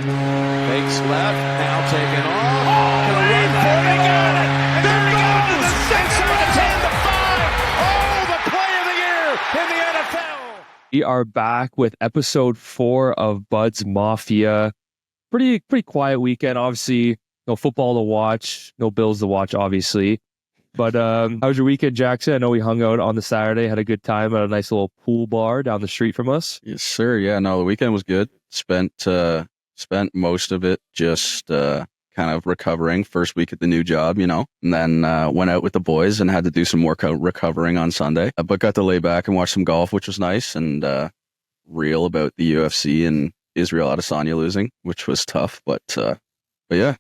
Fakes left, now taken off. Gonna run for it, got it! And there he goes! Inside the 10 to 5! Oh, the play of the year in the NFL! We are back with episode 4 of Bud's Mafia. Pretty quiet weekend. Obviously, no football to watch, no Bills to watch, obviously. But how was your weekend, Jackson? I know we hung out on the Saturday, had a good time at a nice little pool bar down the street from us. Yes, sir. Yeah, no, the weekend was good. Spent most of it just kind of recovering. First week at the new job, and then went out with the boys and had to do some more recovering on Sunday. But got to lay back and watch some golf, which was nice, and reel about the UFC and Israel Adesanya losing, which was tough. But yeah.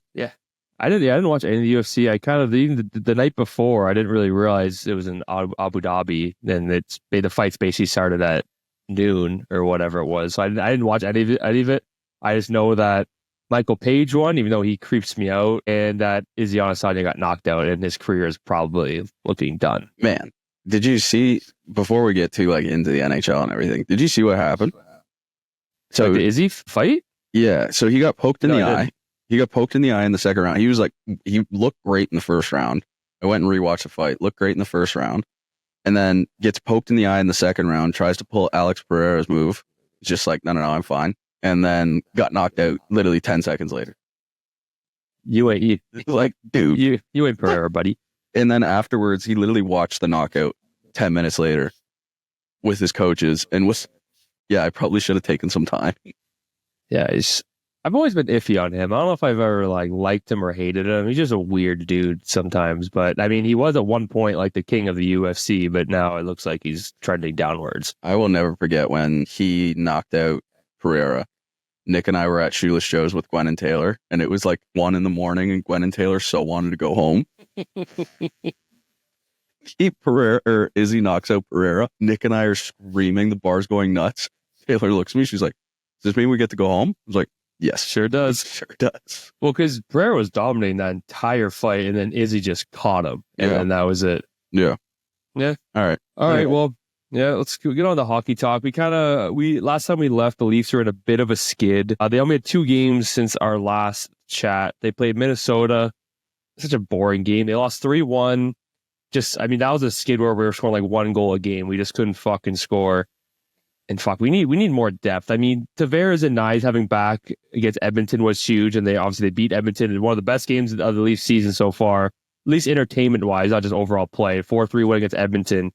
I didn't watch any of the UFC. I kind of even the night before, I didn't really realize it was in Abu Dhabi, and the fights basically started at noon or whatever it was. So I didn't watch any of it. I just know that Michael Page won, even though he creeps me out, and that Izzy Adesanya got knocked out, and his career is probably looking done. Man, did you see, before we get to into the NHL and everything, did you see what happened? So the Izzy fight? Yeah, so he got poked in the eye. He got poked in the eye in the second round. He looked great in the first round. I went and rewatched the fight. Looked great in the first round. And then gets poked in the eye in the second round, tries to pull Alex Pereira's move. It's just like, no, I'm fine. And then got knocked out literally 10 seconds later. You ain't dude. You ain't Pereira, buddy. And then afterwards, he literally watched the knockout 10 minutes later with his coaches and I probably should have taken some time. Yeah, I've always been iffy on him. I don't know if I've ever liked him or hated him. He's just a weird dude sometimes. But I mean, he was at one point the king of the UFC, but now it looks like he's trending downwards. I will never forget when he knocked out Pereira. Nick and I were at Shoeless Joe's with Gwen and Taylor, and it was 1 a.m, and Gwen and Taylor so wanted to go home. Izzy knocks out Pereira. Nick and I are screaming. The bar's going nuts. Taylor looks at me. She's like, "Does this mean we get to go home?" I was like, "Yes, sure does." Sure does. Well, because Pereira was dominating that entire fight, and then Izzy just caught him, and then that was it. Yeah. All right. Well, yeah. Let's get on the hockey talk. Last time we left, the Leafs were in a bit of a skid. They only had 2 games since our last chat. They played Minnesota. Such a boring game. They lost 3-1. That was a skid where we were scoring 1 goal a game. We just couldn't fucking score. And we need more depth. I mean, Tavares and Nyes having back against Edmonton was huge, and they beat Edmonton in one of the best games of the Leafs season so far, at least entertainment-wise, not just overall play. 4-3 win against Edmonton.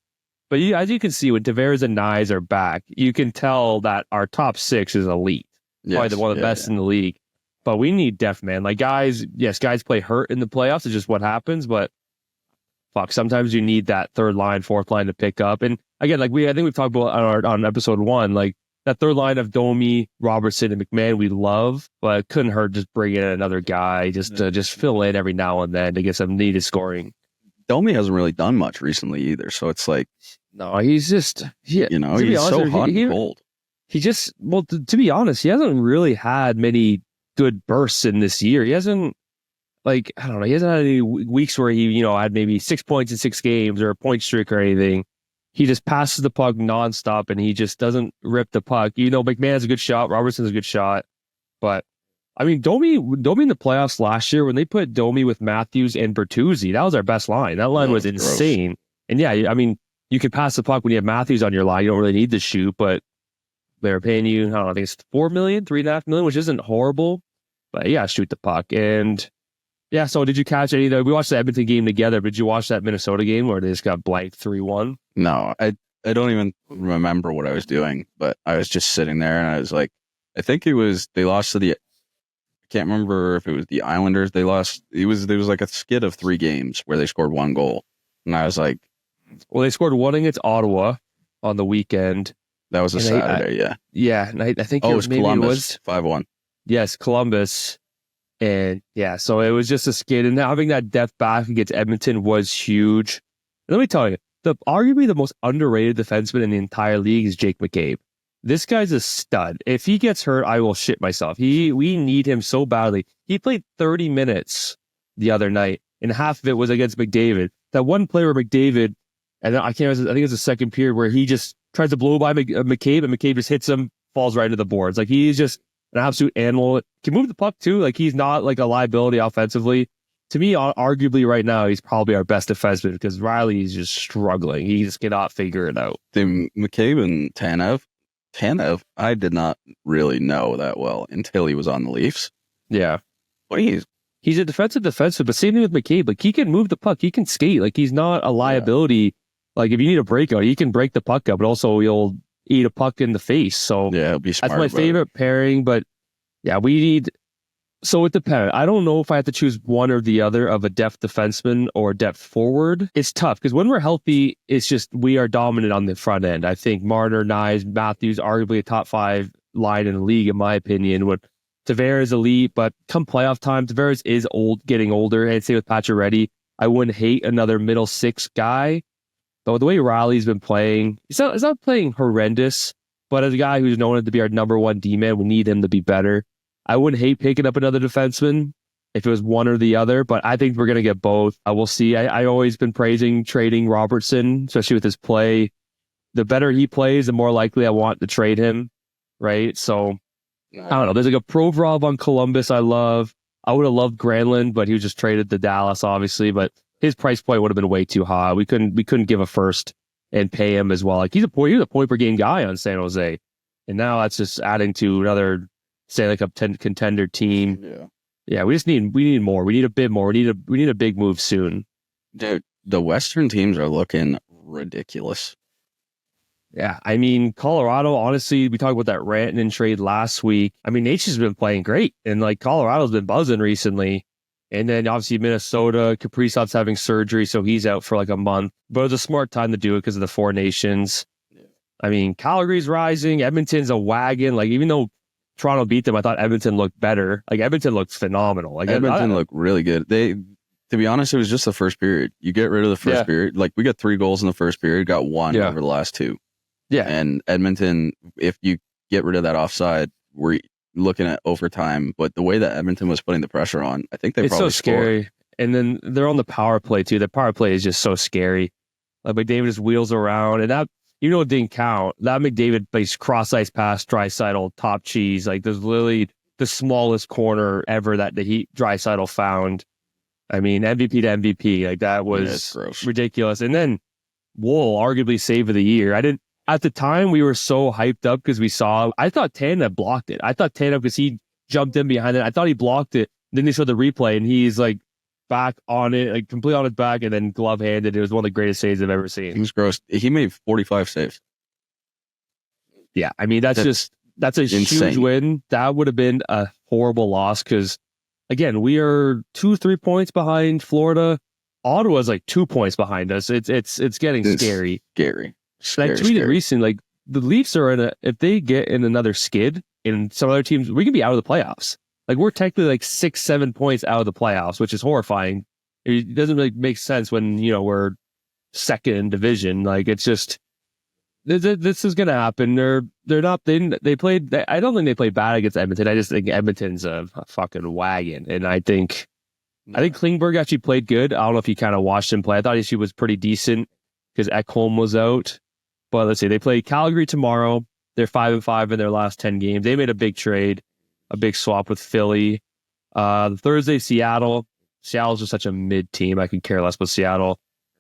But as you can see, when Tavares and Nyes are back, you can tell that our top 6 is elite. Probably one of the best in the league. But we need depth, man. guys play hurt in the playoffs. It's just what happens, but sometimes you need that third line, fourth line to pick up. And again, I think we've talked about on episode 1, that third line of Domi, Robertson, and McMahon we love, but it couldn't hurt just bring in another guy to fill in every now and then to get some needed scoring. Domi hasn't really done much recently either, so it's no, he's just he's so hot and cold. He just to be honest, he hasn't really had many good bursts in this year. He hasn't. I don't know. He hasn't had any weeks where he, had maybe 6 points in 6 games or a point streak or anything. He just passes the puck nonstop, and he just doesn't rip the puck. McMahon's a good shot. Robertson's a good shot. But, I mean, Domi in the playoffs last year, when they put Domi with Matthews and Bertuzzi, that was our best line. That line was insane. Gross. And yeah, I mean, you can pass the puck when you have Matthews on your line. You don't really need to shoot, but they're paying you, I don't know, I think it's $4 million, $3.5 million, which isn't horrible. But you gotta shoot the puck. And yeah, so did you catch any we watched the Edmonton game together, but did you watch that Minnesota game where they just got blanked 3-1? No, I don't even remember what I was doing, but I was just sitting there and I was like, I think they lost to I can't remember if it was the Islanders. There was a skid of 3 games where they scored 1 goal. And I was like, well, they scored 1 against Ottawa on the weekend. That was a Saturday, yeah. Yeah, and I think it was Columbus, 5-1. Yes, Columbus. And yeah, so it was just a skid. And having that depth back against Edmonton was huge. And let me tell you, arguably the most underrated defenseman in the entire league is Jake McCabe. This guy's a stud. If he gets hurt, I will shit myself. We need him so badly. He played 30 minutes the other night, and half of it was against McDavid. That one play where McDavid, and I think it's the second period where he just tries to blow by McCabe, and McCabe just hits him, falls right into the boards. He's just an absolute animal. Can move the puck too. Like he's not like a liability offensively. To me, arguably right now, he's probably our best defenseman because Riley is just struggling. He just cannot figure it out. McCabe and Tanev, I did not really know that well until he was on the Leafs. Yeah. But he's a defensive defenseman, but same thing with McCabe. Like he can move the puck. He can skate. Like he's not a liability. Yeah. Like if you need a breakout, he can break the puck up, but also he'll eat a puck in the face. So yeah, it'll be smart. That's my favorite pairing, but yeah, we need... So it depends. I don't know if I have to choose one or the other of a depth defenseman or depth forward. It's tough because when we're healthy, it's just we are dominant on the front end. I think Marner, Nyes, Matthews, arguably a top 5 line in the league, in my opinion. When Tavares is elite, but come playoff time, Tavares is getting older. And same with Pacioretty. I wouldn't hate another middle 6 guy. But with the way Riley's been playing, he's not playing horrendous, but as a guy who's known to be our number 1 D-man, we need him to be better. I wouldn't hate picking up another defenseman if it was one or the other, but I think we're going to get both. We'll see. I always been praising trading Robertson, especially with his play. The better he plays, the more likely I want to trade him, right? So, I don't know. There's like a Provorov on Columbus I love. I would have loved Granlund, but he was just traded to Dallas, obviously, but his price point would have been way too high. We couldn't give a first and pay him as well. Like he was a point per game guy on San Jose, and now that's just adding to another Stanley Cup contender team. Yeah. We need more. We need a bit more. We need a big move soon. Dude, the Western teams are looking ridiculous. Yeah, I mean, Colorado, honestly, we talked about that Rantanen trade last week. I mean, H has been playing great, and like Colorado's been buzzing recently. And then obviously Minnesota, Kaprizov's having surgery, so he's out for like a month. But it was a smart time to do it because of the 4 nations. Yeah. I mean, Calgary's rising. Edmonton's a wagon. Like, even though Toronto beat them, I thought Edmonton looked better. Like, Edmonton looked phenomenal. Like, Edmonton looked really good. To be honest, it was just the first period. You get rid of the first period. Like, we got 3 goals in the first period, got 1 over the last 2. Yeah. And Edmonton, if you get rid of that offside, we're looking at overtime. But the way that Edmonton was putting the pressure on, I think it's probably so scary. Scored. And then they're on the power play, too. The power play is just so scary. Like, McDavid just wheels around, and that, even though it didn't count, that McDavid plays cross-ice pass, Draisaitl, top cheese. Like, there's literally the smallest corner ever that the Draisaitl found. I mean, MVP to MVP. Like, that was ridiculous. And then Wool, arguably save of the year. At the time, we were so hyped up because I thought Tanev blocked it. I thought Tanev, because he jumped in behind it, I thought he blocked it. Then they showed the replay, and he's like back on it, like completely on his back, and then glove-handed. It was one of the greatest saves I've ever seen. He was gross. He made 45 saves. Yeah, I mean, that's a insane. Huge win. That would have been a horrible loss because, again, we are 2-3 points behind Florida. Ottawa's like 2 points behind us. It's getting scary. Scary. I tweeted recently, like, the Leafs are if they get in another skid in some other teams, we can be out of the playoffs. Like, we're technically like 6-7 points out of the playoffs, which is horrifying. It doesn't really make sense when, we're second in division. Like, it's just, this is going to happen. They played, I don't think they played bad against Edmonton. I just think Edmonton's a fucking wagon. And I think Klingberg actually played good. I don't know if you kind of watched him play. I thought he was pretty decent because Ekholm was out. But let's see, they play Calgary tomorrow. They're 5-5 in their last 10 games. They made a big trade, a big swap with Philly. Thursday, Seattle. Seattle's just such a mid team. I could care less about Seattle.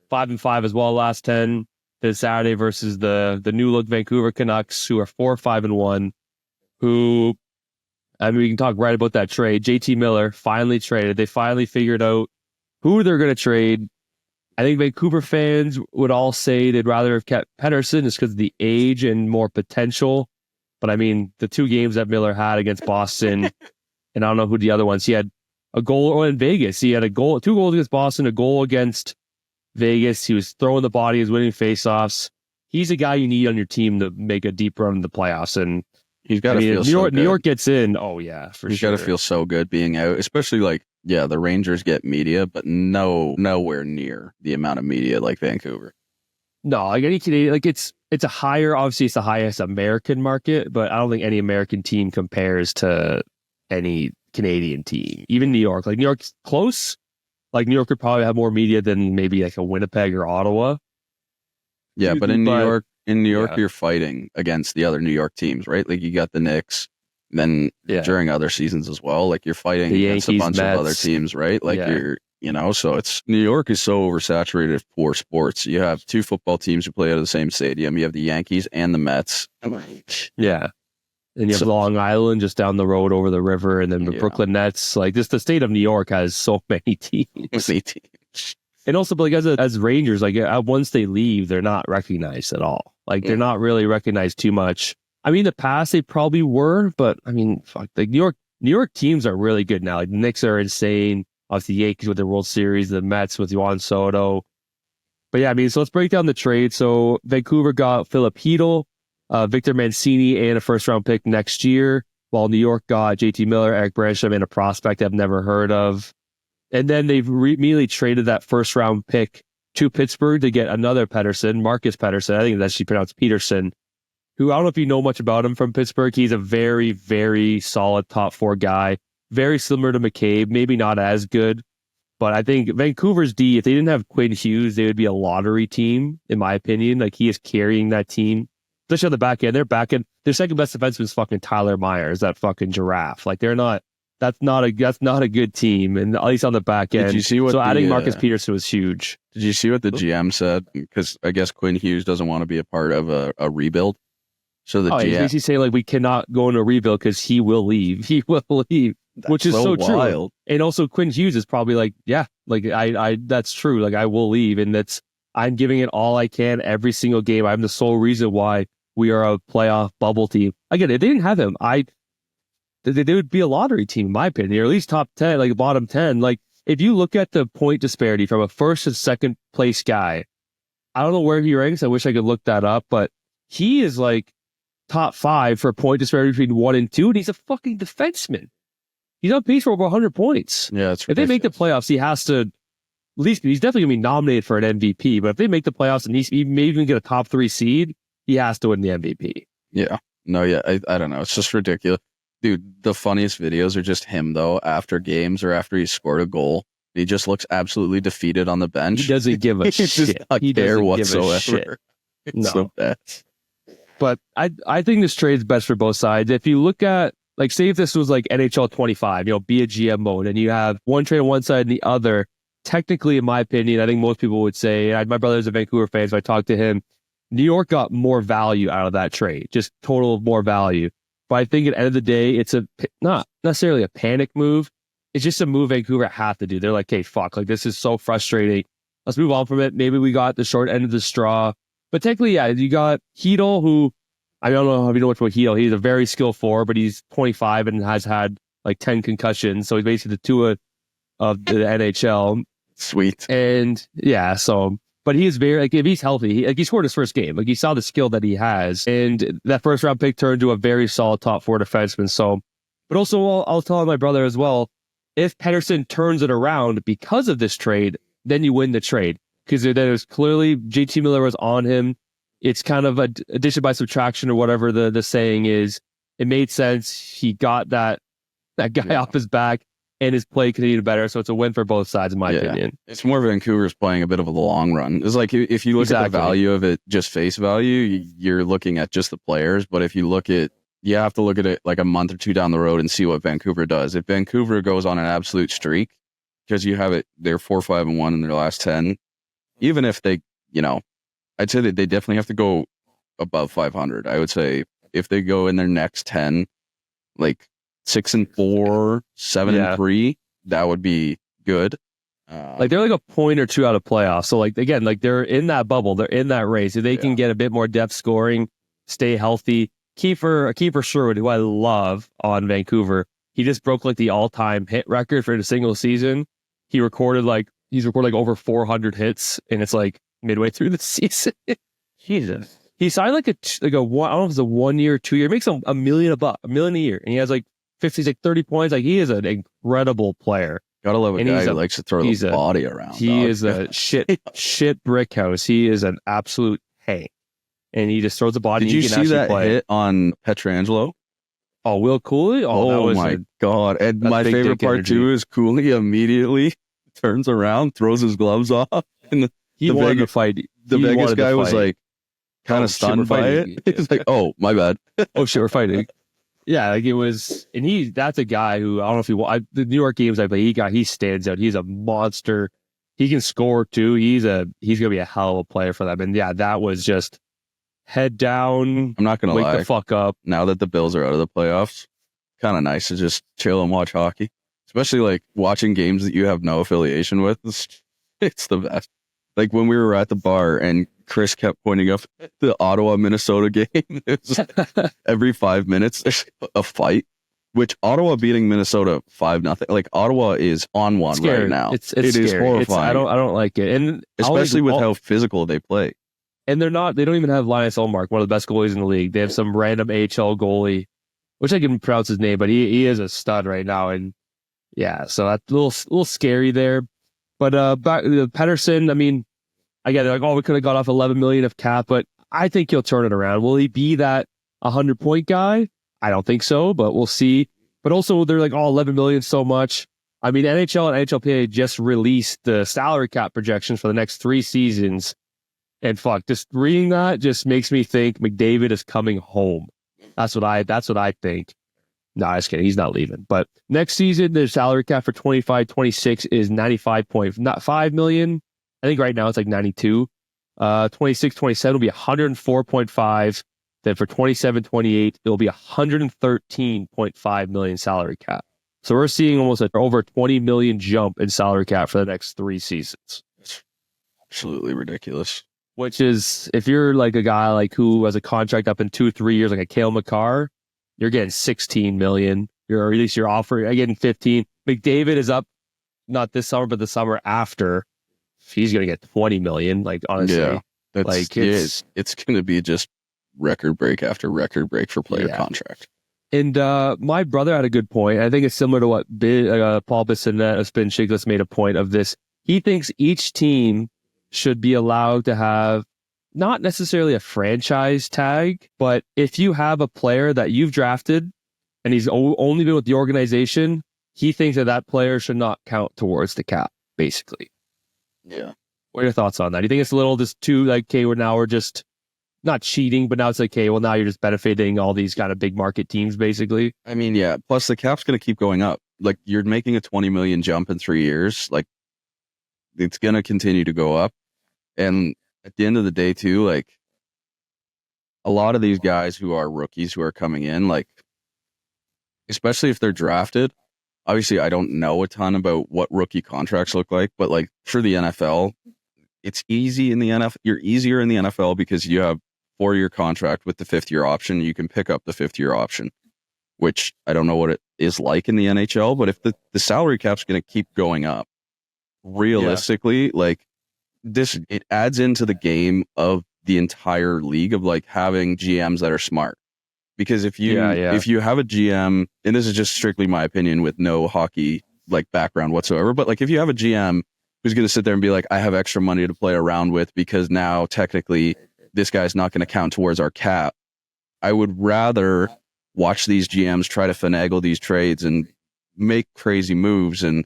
5-5 as well, last 10. Then Saturday versus the new look Vancouver Canucks, who are 4-5-1. Who, I mean, we can talk right about that trade. JT Miller finally traded. They finally figured out who they're going to trade. I think Vancouver fans would all say they'd rather have kept Pettersson just because of the age and more potential. But I mean, the 2 games that Miller had against Boston, and I don't know who the other ones. He had a goal in Vegas. He had 2 goals against Boston, a goal against Vegas. He was throwing the body, he was winning faceoffs. He's a guy you need on your team to make a deep run in the playwooks. And he's got to feel so good. New York gets in. Oh yeah, for sure. He's got to feel so good being out, especially like. Yeah, the Rangers get media, but nowhere near the amount of media like Vancouver. No, like any Canadian, like it's a higher, obviously it's the highest American market, but I don't think any American team compares to any Canadian team. Even New York, like New York's close. Like New York would probably have more media than maybe like a Winnipeg or Ottawa. Yeah, but in New York, you're fighting against the other New York teams, right? Like you got the Knicks, Then during other seasons as well, like you're fighting against a bunch of other teams, right? Like so it's New York is so oversaturated for sports. You have 2 football teams who play out of the same stadium. You have the Yankees and the Mets. Yeah. And you have Long Island just down the road over the river, and then the Brooklyn Nets. Like just the state of New York has so many teams. And also, but like as Rangers, like once they leave, they're not recognized at all. Like they're not really recognized too much. I mean, in the past they probably were, but I mean, fuck, like New York teams are really good now. Like the Knicks are insane. Obviously, the Yankees with the World Series, the Mets with Juan Soto. But yeah, I mean, so let's break down the trade. So Vancouver got Philip Hedl, Victor Mancini, and a first-round pick next year, while New York got JT Miller, Eric Bransham, and a prospect I've never heard of. And then they've immediately traded that first-round pick to Pittsburgh to get another Pettersson, Marcus Pettersson. I think it's actually pronounced Peterson, who I don't know if you know much about him from Pittsburgh. He's a very, very solid top 4 guy. Very similar to McCabe, maybe not as good. But I think Vancouver's D, if they didn't have Quinn Hughes, they would be a lottery team, in my opinion. Like he is carrying that team, especially on the back end. Their second best defenseman is fucking Tyler Myers, that fucking giraffe. Like that's not a good team, and at least on the back end. Did you see what adding Marcus Peterson was huge. Did you see what the GM said? Because I guess Quinn Hughes doesn't want to be a part of a rebuild. So the GM he's basically saying like we cannot go into a rebuild because he will leave. He will leave. Which is so wild. True. And also Quinn Hughes is probably like, yeah, like I that's true. Like I will leave. And I'm giving it all I can every single game. I'm the sole reason why we are a playoff bubble team. Again, if they didn't have him, they would be a lottery team, in my opinion, or at least top 10, like bottom 10. Like if you look at the point disparity from a first and second place guy, I don't know where he ranks. I wish I could look that up, but he is like top 5 for point disparity between 1 and 2. And he's a fucking defenseman. He's on pace for over 100 points. Yeah, it's ridiculous. If they make the playoffs, he has to, at least, he's definitely going to be nominated for an MVP. But if they make the playoffs and he may even get a top 3 seed, he has to win the MVP. Yeah. No, yeah, I don't know. It's just ridiculous. Dude, the funniest videos are just him, though, after games or after he scored a goal. He just looks absolutely defeated on the bench. He doesn't give a shit. Just not he care doesn't whatsoever. give a shit. It's so bad. But I think this trade is best for both sides. If you look at, like, say if this was like NHL 25, be a GM mode, and you have one trade on one side and the other, technically, in my opinion, I think most people would say, my brother's a Vancouver fan, so I talked to him, New York got more value out of that trade, just total more value. But I think at the end of the day, it's not necessarily a panic move. It's just a move Vancouver have to do. They're like, hey, fuck, like this is so frustrating. Let's move on from it. Maybe we got the short end of the straw. But technically, yeah, you got Hedl, who, I don't know if you know much about Hedl. He's a very skilled forward, but he's 25 and has had like 10 concussions. So he's basically the Tua of the NHL. Sweet. And yeah, but he is very, like, if he's healthy, he scored his first game. Like, you saw the skill that he has. And that first round pick turned to a very solid top 4 defenseman. So, but also, I'll tell my brother as well, if Pettersson turns it around because of this trade, then you win the trade. Because there's clearly, JT Miller was on him. It's kind of a addition by subtraction or whatever the saying is. It made sense. He got that guy off his back, and his play continued better. So it's a win for both sides, in my opinion. It's more Vancouver's playing a bit of a long run. It's like if you look at the value of it, just face value, you're looking at just the players. But if you have to look at it like a month or two down the road and see what Vancouver does. If Vancouver goes on an absolute streak, because you have it, they're 4-5-1 in their last 10. Even if they, I'd say that they definitely have to go above 500. I would say if they go in their next 10, like 6-4, 7-3, that would be good. Like they're like a point or two out of playoffs. So like, again, like they're in that bubble, they're in that race. If they can get a bit more depth scoring, stay healthy. Kiefer Sherwood, who I love on Vancouver, he just broke like the all-time hit record for a single season. He's recorded like over 400 hits, and it's like midway through the season. Jesus. He signed like I don't know if it's a 1 year, 2 year, makes him $1 million a year. And he has like 30 points. Like he is an incredible player. Gotta love a guy who likes to throw the body around. He is a shit brick house. He is an absolute tank. And he just throws the body. Did you see that hit on Pietrangelo? Oh, Will Cooley? Oh my God. And my favorite part too is Cooley immediately turns around, throws his gloves off. And he wanted to fight. The Vegas guy was like kind of stunned by it. He's like, oh, my bad. Oh shit, we're fighting. Yeah, like it was, and that's a guy who, I don't know if the New York games I play, he stands out. He's a monster. He can score too. He's going to be a hell of a player for them. And yeah, that was just head down. I'm not going to wake lie. the fuck up. Now that the Bills are out of the playoffs, kind of nice to just chill and watch hockey, especially like watching games that you have no affiliation with. It's the best. Like when we were at the bar and Chris kept pointing up the Ottawa Minnesota game. It was every 5 minutes there's a fight. Which Ottawa beating Minnesota 5-0. Like Ottawa is on one scary. right now. It's it is horrifying. I don't like it, and especially with how physical they play. And they don't even have Linus Ullmark, one of the best goalies in the league. They have some random AHL goalie, which I can pronounce his name, but he is a stud right now. And yeah, so that's a little scary there. But back to Pettersson, I mean, again, they're like, oh, we could have got off 11 million of cap, but I think he'll turn it around. Will he be that 100-point guy? I don't think so, but we'll see. But also, they're like, oh, 11 million so much. I mean, NHL and NHLPA just released the salary cap projections for the next 3 seasons. And fuck, just reading that just makes me think McDavid is coming home. That's what I think. No, just kidding. He's not leaving. But next season, the salary cap for 25-26 is 95.5 million. I think right now it's like 92. 26-27 will be 104.5. Then for 27-28, it'll be 113.5 million salary cap. So we're seeing almost over a 20 million jump in salary cap for the next 3 seasons. It's absolutely ridiculous. Which is, if you're like a guy like who has a contract up in 2-3 years, like a Cale Makar, you're getting 16 million. Or at least you're offering, getting 15. McDavid is up, not this summer, but the summer after. He's going to get 20 million. Like, honestly, yeah, it's going to be just record break after record break for player contract. And my brother had a good point. I think it's similar to what Paul Bissonnette of Spin Chicklets made a point of this. He thinks each team should be allowed to have not necessarily a franchise tag, but if you have a player that you've drafted and he's only been with the organization, he thinks that player should not count towards the cap, basically. Yeah. What are your thoughts on that? Do you think it's a little just too like, okay, now we're just not cheating, but now it's like, okay, well, now you're just benefiting all these kind of big market teams, basically? I mean, yeah. Plus, the cap's going to keep going up. Like, you're making a 20 million jump in 3 years. Like, it's going to continue to go up. And at the end of the day, too, like, a lot of these guys who are rookies who are coming in, like, especially if they're drafted, obviously, I don't know a ton about what rookie contracts look like, but like for the NFL, it's easy in the NFL. You're easier in the NFL because you have 4-year contract with the 5th-year option. You can pick up the 5th-year option, which I don't know what it is like in the NHL, but if the salary cap's going to keep going up, realistically, like this, it adds into the game of the entire league of like having GMs that are smart. Because if you have a GM, and this is just strictly my opinion with no hockey like background whatsoever, but like if you have a GM who's going to sit there and be like, I have extra money to play around with because now technically this guy's not going to count towards our cap, I would rather watch these GMs try to finagle these trades and make crazy moves. And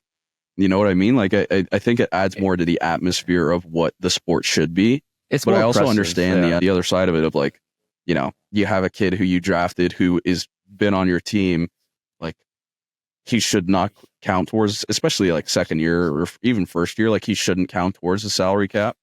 you know what I mean? Like I think it adds more to the atmosphere of what the sport should be. But I also understand the other side of it of like, you know, you have a kid who you drafted who is been on your team, like he should not count towards, especially like second year or even first year, like he shouldn't count towards the salary cap.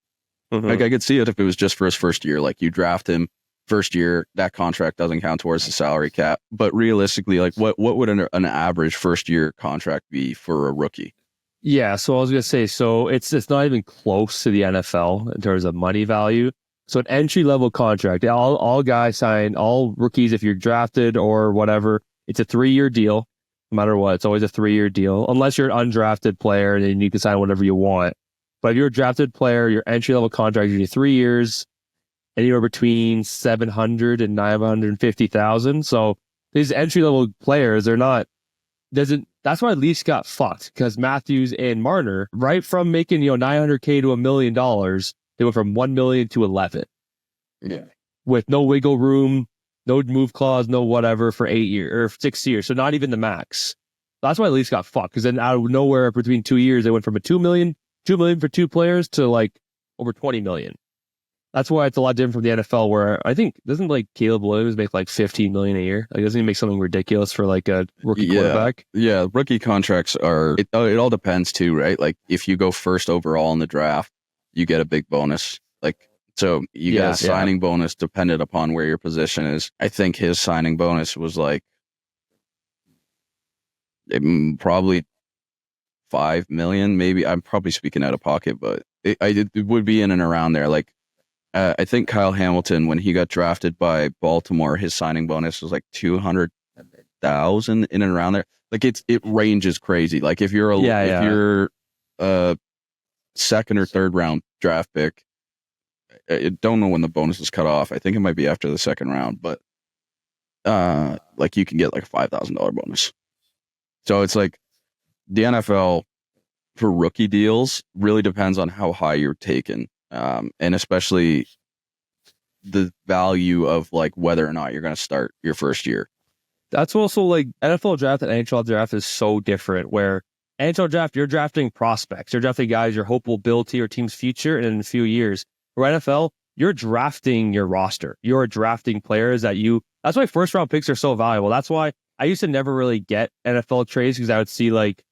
Mm-hmm. Like I could see it if it was just for his first year, like you draft him first year, that contract doesn't count towards the salary cap. But realistically, like what would an average first year contract be for a rookie? Yeah, so I was going to say, so it's not even close to the NFL in terms of money value. So an entry-level contract, all guys sign, all rookies, if you're drafted or whatever, it's a 3-year deal. No matter what, it's always a 3-year deal. Unless you're an undrafted player, and then you can sign whatever you want. But if you're a drafted player, your entry-level contract is usually 3 years, anywhere between $700,000 and $950,000. So these entry-level players, that's why Leafs got fucked, because Matthews and Marner, right from making $900K to $1 million, they went from 1 million to 11. Yeah. With no wiggle room, no move clause, no whatever for 8 years or 6 years. So not even the max. That's why the Leafs got fucked. Because then out of nowhere, between 2 years, they went from a $2 million for 2 players to like over 20 million. That's why it's a lot different from the NFL, where I think doesn't like Caleb Williams make like $15 million a year? Like, doesn't he make something ridiculous for like a rookie quarterback? Yeah, rookie contracts are. It all depends too, right? Like if you go first overall in the draft, you get a big bonus. Like so, you get a signing bonus dependent upon where your position is. I think his signing bonus was like probably $5 million, maybe. I'm probably speaking out of pocket, but it would be in and around there. Like, I think Kyle Hamilton, when he got drafted by Baltimore, his signing bonus was like 200,000 in and around there. Like it ranges crazy. Like if you're a second or third round draft pick, I don't know when the bonus is cut off. I think it might be after the second round, but like you can get like a $5,000 bonus. So it's like the NFL for rookie deals really depends on how high you're taken. And especially the value of like whether or not you're going to start your first year. That's also like NFL draft and NHL draft is so different, where NHL draft, you're drafting prospects. You're drafting guys your hope will build to your team's future and in a few years. For NFL, you're drafting your roster. You're drafting players that's why first round picks are so valuable. That's why I used to never really get NFL trades, because I would see like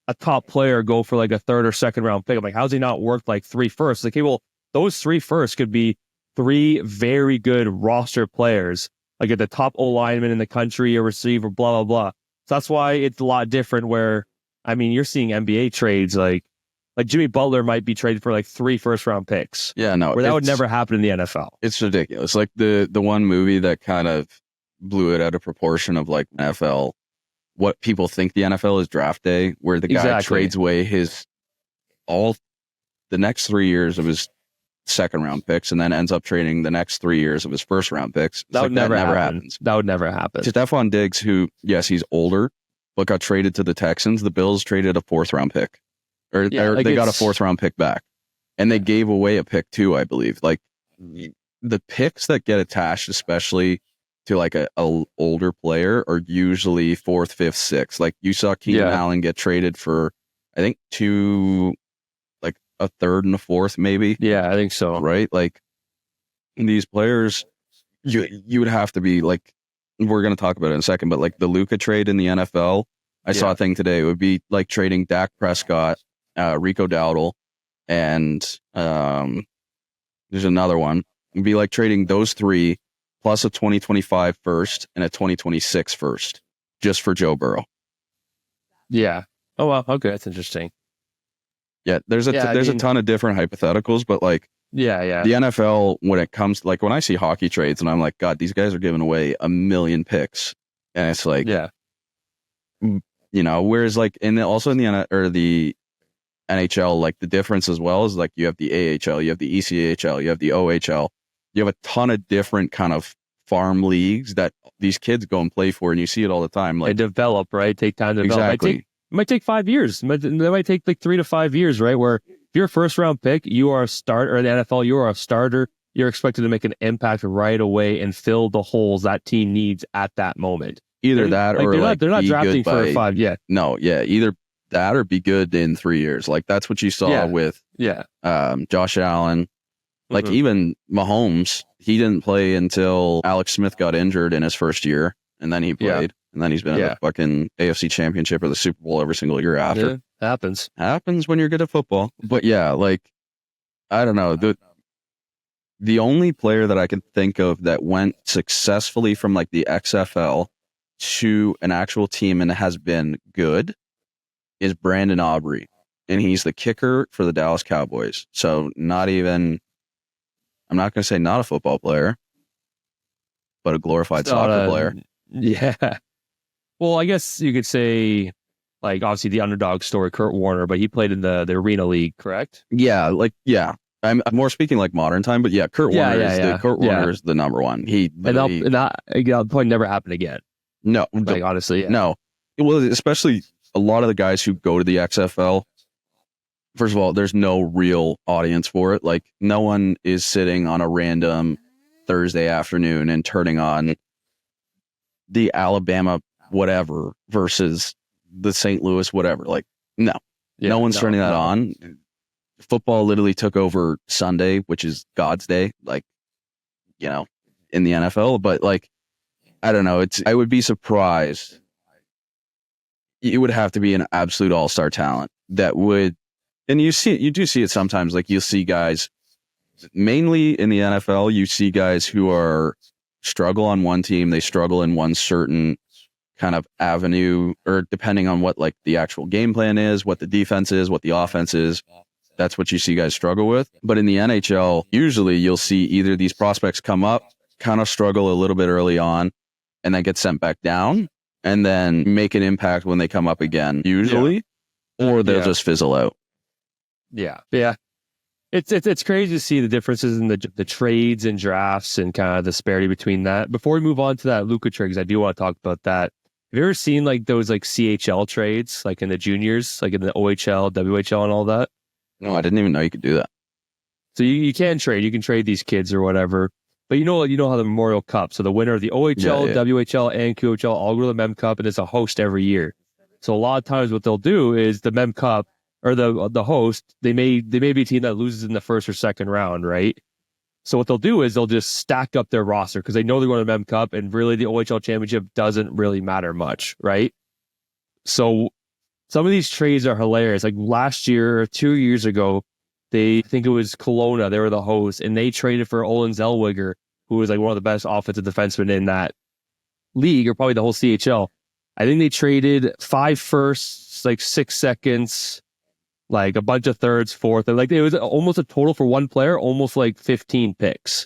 a top player go for like a third or second round pick. I'm like, how's he not worth like 3 firsts? Like, okay, well, those 3 firsts could be 3 very good roster players, like at the top O lineman in the country, a receiver, blah, blah, blah. So that's why it's a lot different where, I mean, you're seeing NBA trades like Jimmy Butler might be traded for like 3 first round picks. Yeah, no. Where that would never happen in the NFL. It's ridiculous. Like the one movie that kind of blew it out of proportion of like NFL, what people think the NFL is draft day, where the guy trades away the next 3 years of his second round picks and then ends up trading the next 3 years of his first round picks. That would never happen. That would never happen. Stephon Diggs, who, yes, he's older, but got traded to the Texans. The Bills traded a 4th round pick, or they got a 4th round pick back, and they gave away a pick too, I believe. Like the picks that get attached, especially to like a older player, are usually 4th, 5th, 6th. Like you saw Keenan Allen get traded for, I think, 2, like a 3rd and a 4th, maybe. Yeah, I think so. Right? Like these players, you would have to be like, we're going to talk about it in a second, but like the Luka trade in the NFL, I saw a thing today. It would be like trading Dak Prescott, Rico Dowdle, and there's another one. It'd be like trading those 3 plus a 2025 first and a 2026 first just for Joe Burrow. Yeah. Oh, wow. Okay. That's interesting. Yeah. There's a ton of different hypotheticals, but like, the NFL, when it comes to, like, when I see hockey trades and I'm like, God, these guys are giving away 1 million picks. And it's like, whereas like also in the NHL, like the difference as well is like you have the AHL, you have the ECHL, you have the OHL. You have a ton of different kind of farm leagues that these kids go and play for, and you see it all the time. Like, they develop, right? Take time to develop. Exactly. It might take 5 years. It might take like 3 to 5 years, right? Where if you're a first round pick, you are a starter. Or in the NFL, you are a starter. You're expected to make an impact right away and fill the holes that team needs at that moment. Either that or they're not drafting for 5 yet. No, yeah, either that or be good in 3 years. Like that's what you saw with Josh Allen. Like even Mahomes, he didn't play until Alex Smith got injured in his first year, and then he played, and then he's been in the fucking AFC Championship or the Super Bowl every single year after. Happens when you're good at football. But yeah, like I don't know, the only player that I can think of that went successfully from like the XFL to an actual team and has been good is Brandon Aubrey, and he's the kicker for the Dallas Cowboys. So I'm not going to say not a football player, but a glorified soccer player. Yeah. Well, I guess you could say, like, obviously the underdog story, Kurt Warner, but he played in the Arena League, correct? Yeah, I'm more speaking like modern time, but yeah, Kurt Warner is the number one. That'll probably never happen again. No, like honestly, no. Well, especially a lot of the guys who go to the XFL. First of all, there's no real audience for it. Like, no one is sitting on a random Thursday afternoon and turning on the Alabama whatever versus the St. Louis whatever. Like, no one's turning that on. football literally took over Sunday, which is God's day, like, you know, in the NFL. But like, I don't know. I would be surprised. It would have to be an absolute all-star talent that would, and you do see it sometimes. Like you'll see guys, mainly in the NFL, you see guys who are struggle on one team. They struggle in one certain kind of avenue, or depending on what like the actual game plan is, what the defense is, what the offense is. That's what you see guys struggle with. But in the NHL, usually you'll see either these prospects come up, kind of struggle a little bit early on, and then get sent back down, and then make an impact when they come up again, usually, or they'll just fizzle out. Yeah. It's crazy to see the differences in the trades and drafts and kind of disparity between that. Before we move on to that Luka trade, 'cause I do want to talk about that. Have you ever seen like those like CHL trades, like in the juniors, like in the OHL, WHL, and all that? No, I didn't even know you could do that. So you can trade. You can trade these kids or whatever. But you know how the Memorial Cup. So the winner of the OHL, WHL, and QHL all go to the Mem Cup, and it's a host every year. So a lot of times what they'll do is the Mem Cup or the host, they may be a team that loses in the first or second round, right? So what they'll do is they'll just stack up their roster because they know they're going to the Mem Cup, and really the OHL championship doesn't really matter much, right? So some of these trades are hilarious. Like last year or 2 years ago, I think it was Kelowna, they were the host, and they traded for Olin Zellweger, who was like one of the best offensive defensemen in that league, or probably the whole CHL. I think they traded 5 firsts, like 6 seconds, like a bunch of thirds, fourth. Like it was almost a total for one player, almost like 15 picks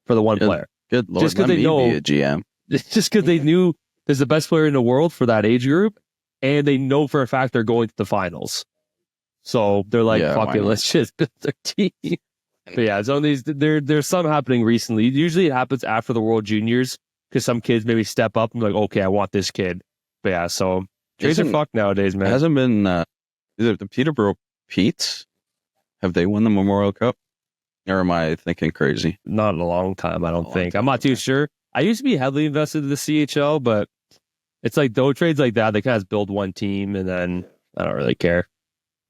for the one player. Good Lord, just because they know, be a GM. Just because they knew there's the best player in the world for that age group, and they know for a fact they're going to the finals. So they're like, fuck it, let's just build their team. But yeah, so there's some happening recently. Usually it happens after the World Juniors because some kids maybe step up and be like, okay, I want this kid. But yeah, so trades are fucked nowadays, man. It hasn't been, is it the Peterborough Petes? Have they won the Memorial Cup? Or am I thinking crazy? Not in a long time, I don't think. I'm not too sure. I used to be heavily invested in the CHL, but it's like those trades like that, they kind of build one team, and then I don't really care.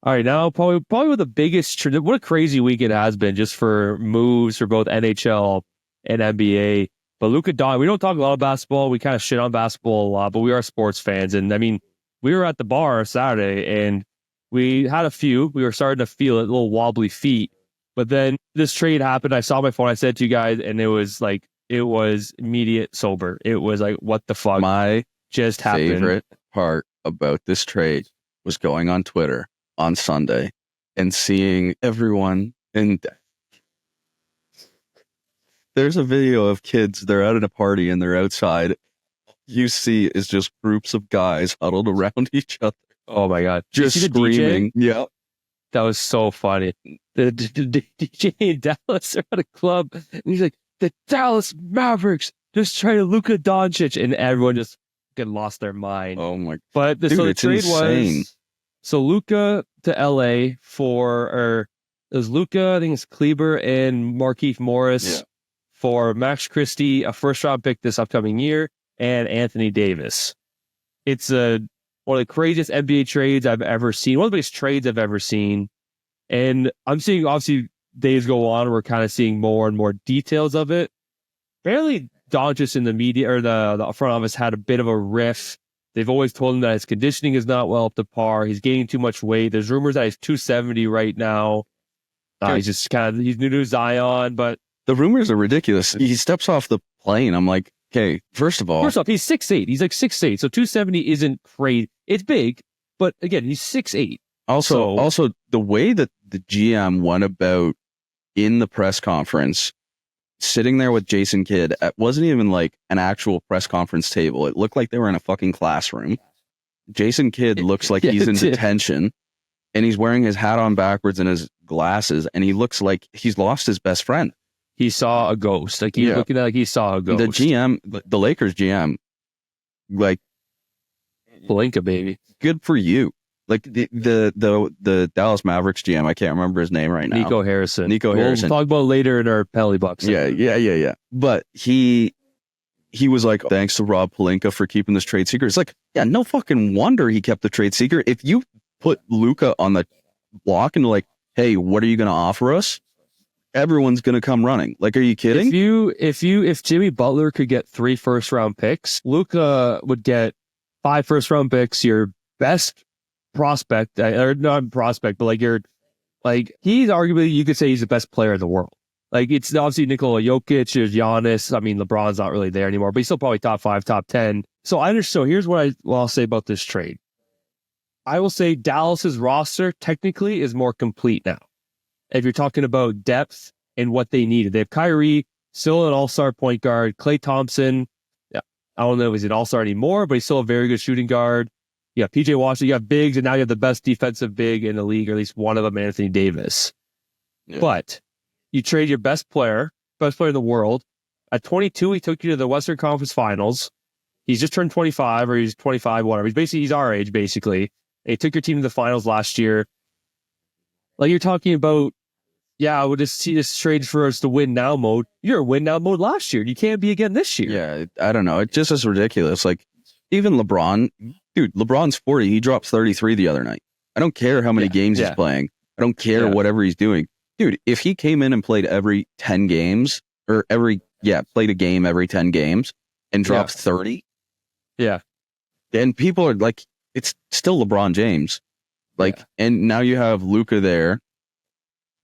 All right, now probably one of the biggest, what a crazy week it has been just for moves for both NHL and NBA. But Luka Dončić, we don't talk a lot of basketball. We kind of shit on basketball a lot, but we are sports fans. And I mean, we were at the bar Saturday and we had a few. We were starting to feel it, little wobbly feet. But then this trade happened. I saw my phone. I said to you guys, and it was immediate sober. It was like, what the fuck My just happened? favorite part about this trade was going on Twitter on Sunday and seeing everyone in. There's a video of kids, they're out at a party and they're outside. You see is just groups of guys huddled around each other. Oh my God. Just Did you see the screaming. DJ? Yeah. That was so funny. The DJ in Dallas are at a club and he's like, the Dallas Mavericks just traded Luka Dončić, and everyone just lost their mind. Oh my. But so the trade insane. was, so Luka to LA it was Luka, I think it's Kleber and Markieff Morris for Max Christie, a first round pick this upcoming year, and Anthony Davis. It's one of the craziest NBA trades I've ever seen. One of the biggest trades I've ever seen. And I'm seeing, obviously, days go on, we're kind of seeing more and more details of it. Apparently, Dončić in the media or the front office had a bit of a riff. They've always told him that his conditioning is not well up to par. He's gaining too much weight. There's rumors that he's 270 right now. He's just he's new to Zion, but the rumors are ridiculous. He steps off the plane. I'm like, okay, first off, he's 6'8". He's like 6'8". So 270 isn't crazy. It's big, but again, he's 6'8". Also, the way that the GM went about in the press conference, sitting there with Jason Kidd, it wasn't even like an actual press conference table. It looked like they were in a fucking classroom. Jason Kidd looks like he's in detention, and he's wearing his hat on backwards and his glasses, and he looks like he's lost his best friend. He saw a ghost. Like he's looking at like he saw a ghost. The GM, the Lakers GM, like Pelinka, baby. Good for you. Like the Dallas Mavericks GM, I can't remember his name right now. Nico Harrison. We'll talk about later in our penalty box. Yeah. But he was like, thanks to Rob Pelinka for keeping this trade secret. It's like, yeah, no fucking wonder he kept the trade secret. If you put Luka on the block and like, hey, what are you going to offer us? Everyone's going to come running. Like, are you kidding? If Jimmy Butler could get 3 first-round picks, Luka would get 5 first-round picks. Your best prospect, or not prospect, but he's arguably, you could say he's the best player in the world. Like, it's obviously Nikola Jokic, there's Giannis. I mean, LeBron's not really there anymore, but he's still probably top 5, top 10. So here's what I'll say about this trade. I will say Dallas's roster technically is more complete now. If you're talking about depth and what they needed, they have Kyrie, still an all-star point guard. Klay Thompson, yeah, I don't know if he's an all-star anymore, but he's still a very good shooting guard. You got PJ Washington, you got bigs, and now you have the best defensive big in the league, or at least one of them, Anthony Davis. Yeah. But you trade your best player in the world. At 22, he took you to the Western Conference Finals. He's just turned 25, or he's 25, whatever. He's our age, basically. And he took your team to the finals last year. Like, you're talking about, I would just see this trade for us to win now mode. You're in win now mode last year. You can't be again this year. Yeah, I don't know. It just is ridiculous. Like, even LeBron, dude, LeBron's 40. He dropped 33 the other night. I don't care how many games he's playing. I don't care whatever he's doing. Dude, if he came in and played every 10 games, or played a game every 10 games and dropped 30, then people are like, it's still LeBron James. Like, and now you have Luka there.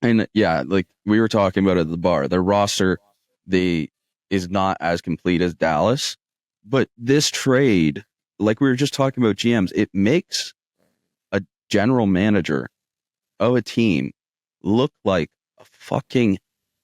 And like we were talking about at the bar, their roster, is not as complete as Dallas. But this trade, like we were just talking about GMs, it makes a general manager of a team look like a fucking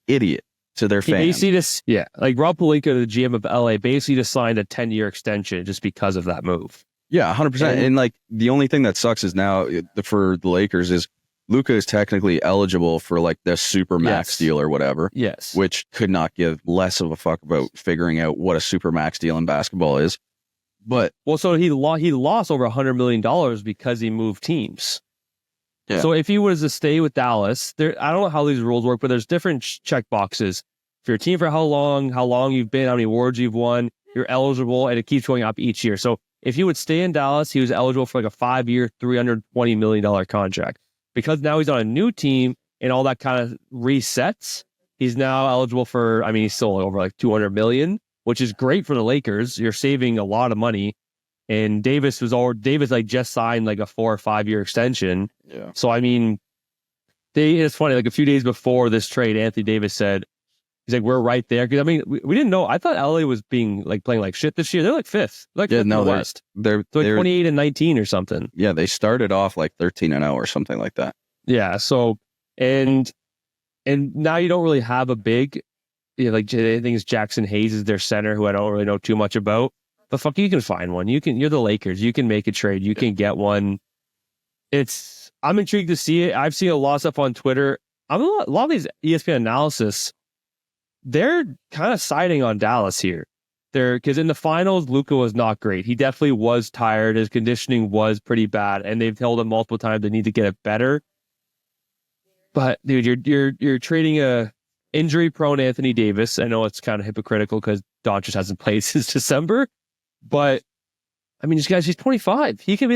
idiot to their fans. Basically like Rob Pelinka, the GM of LA, basically just signed a 10-year extension just because of that move. Yeah, 100%. And like the only thing that sucks is now for the Lakers is Luka is technically eligible for like the super max deal or whatever. Yes. Which could not give less of a fuck about figuring out what a super max deal in basketball is. But so he lost over $100 million because he moved teams. Yeah. So if he was to stay with Dallas, I don't know how these rules work, but there's different check boxes. If you're a team for how long you've been, how many awards you've won, you're eligible, and it keeps going up each year. So if he would stay in Dallas, he was eligible for like a 5-year, $320 million contract. Because now he's on a new team and all that kind of resets, he's now eligible for, he's still over like $200 million, which is great for the Lakers. You're saving a lot of money. And Davis just signed like a 4 or 5 year extension. Yeah. So, it's funny, like a few days before this trade, Anthony Davis said, he's like, we're right there. Because we didn't know. I thought LA was playing like shit this year. They're like 5th. They're in the West. They're 28 and 19 or something. Yeah, they started off like 13-0 or something like that. Yeah. So, and now you don't really have a big, like I think it's Jackson Hayes is their center, who I don't really know too much about. But fuck, you can find one. You're the Lakers. You can make a trade. You can get one. I'm intrigued to see it. I've seen a lot of stuff on Twitter. A lot of these ESPN analysis, they're kind of siding on Dallas here. Because in the finals, Luka was not great. He definitely was tired. His conditioning was pretty bad, and they've told him multiple times they need to get it better. But dude, you're trading a injury-prone Anthony Davis. I know it's kind of hypocritical because Dončić hasn't played since December, but this guy's he's 25. He could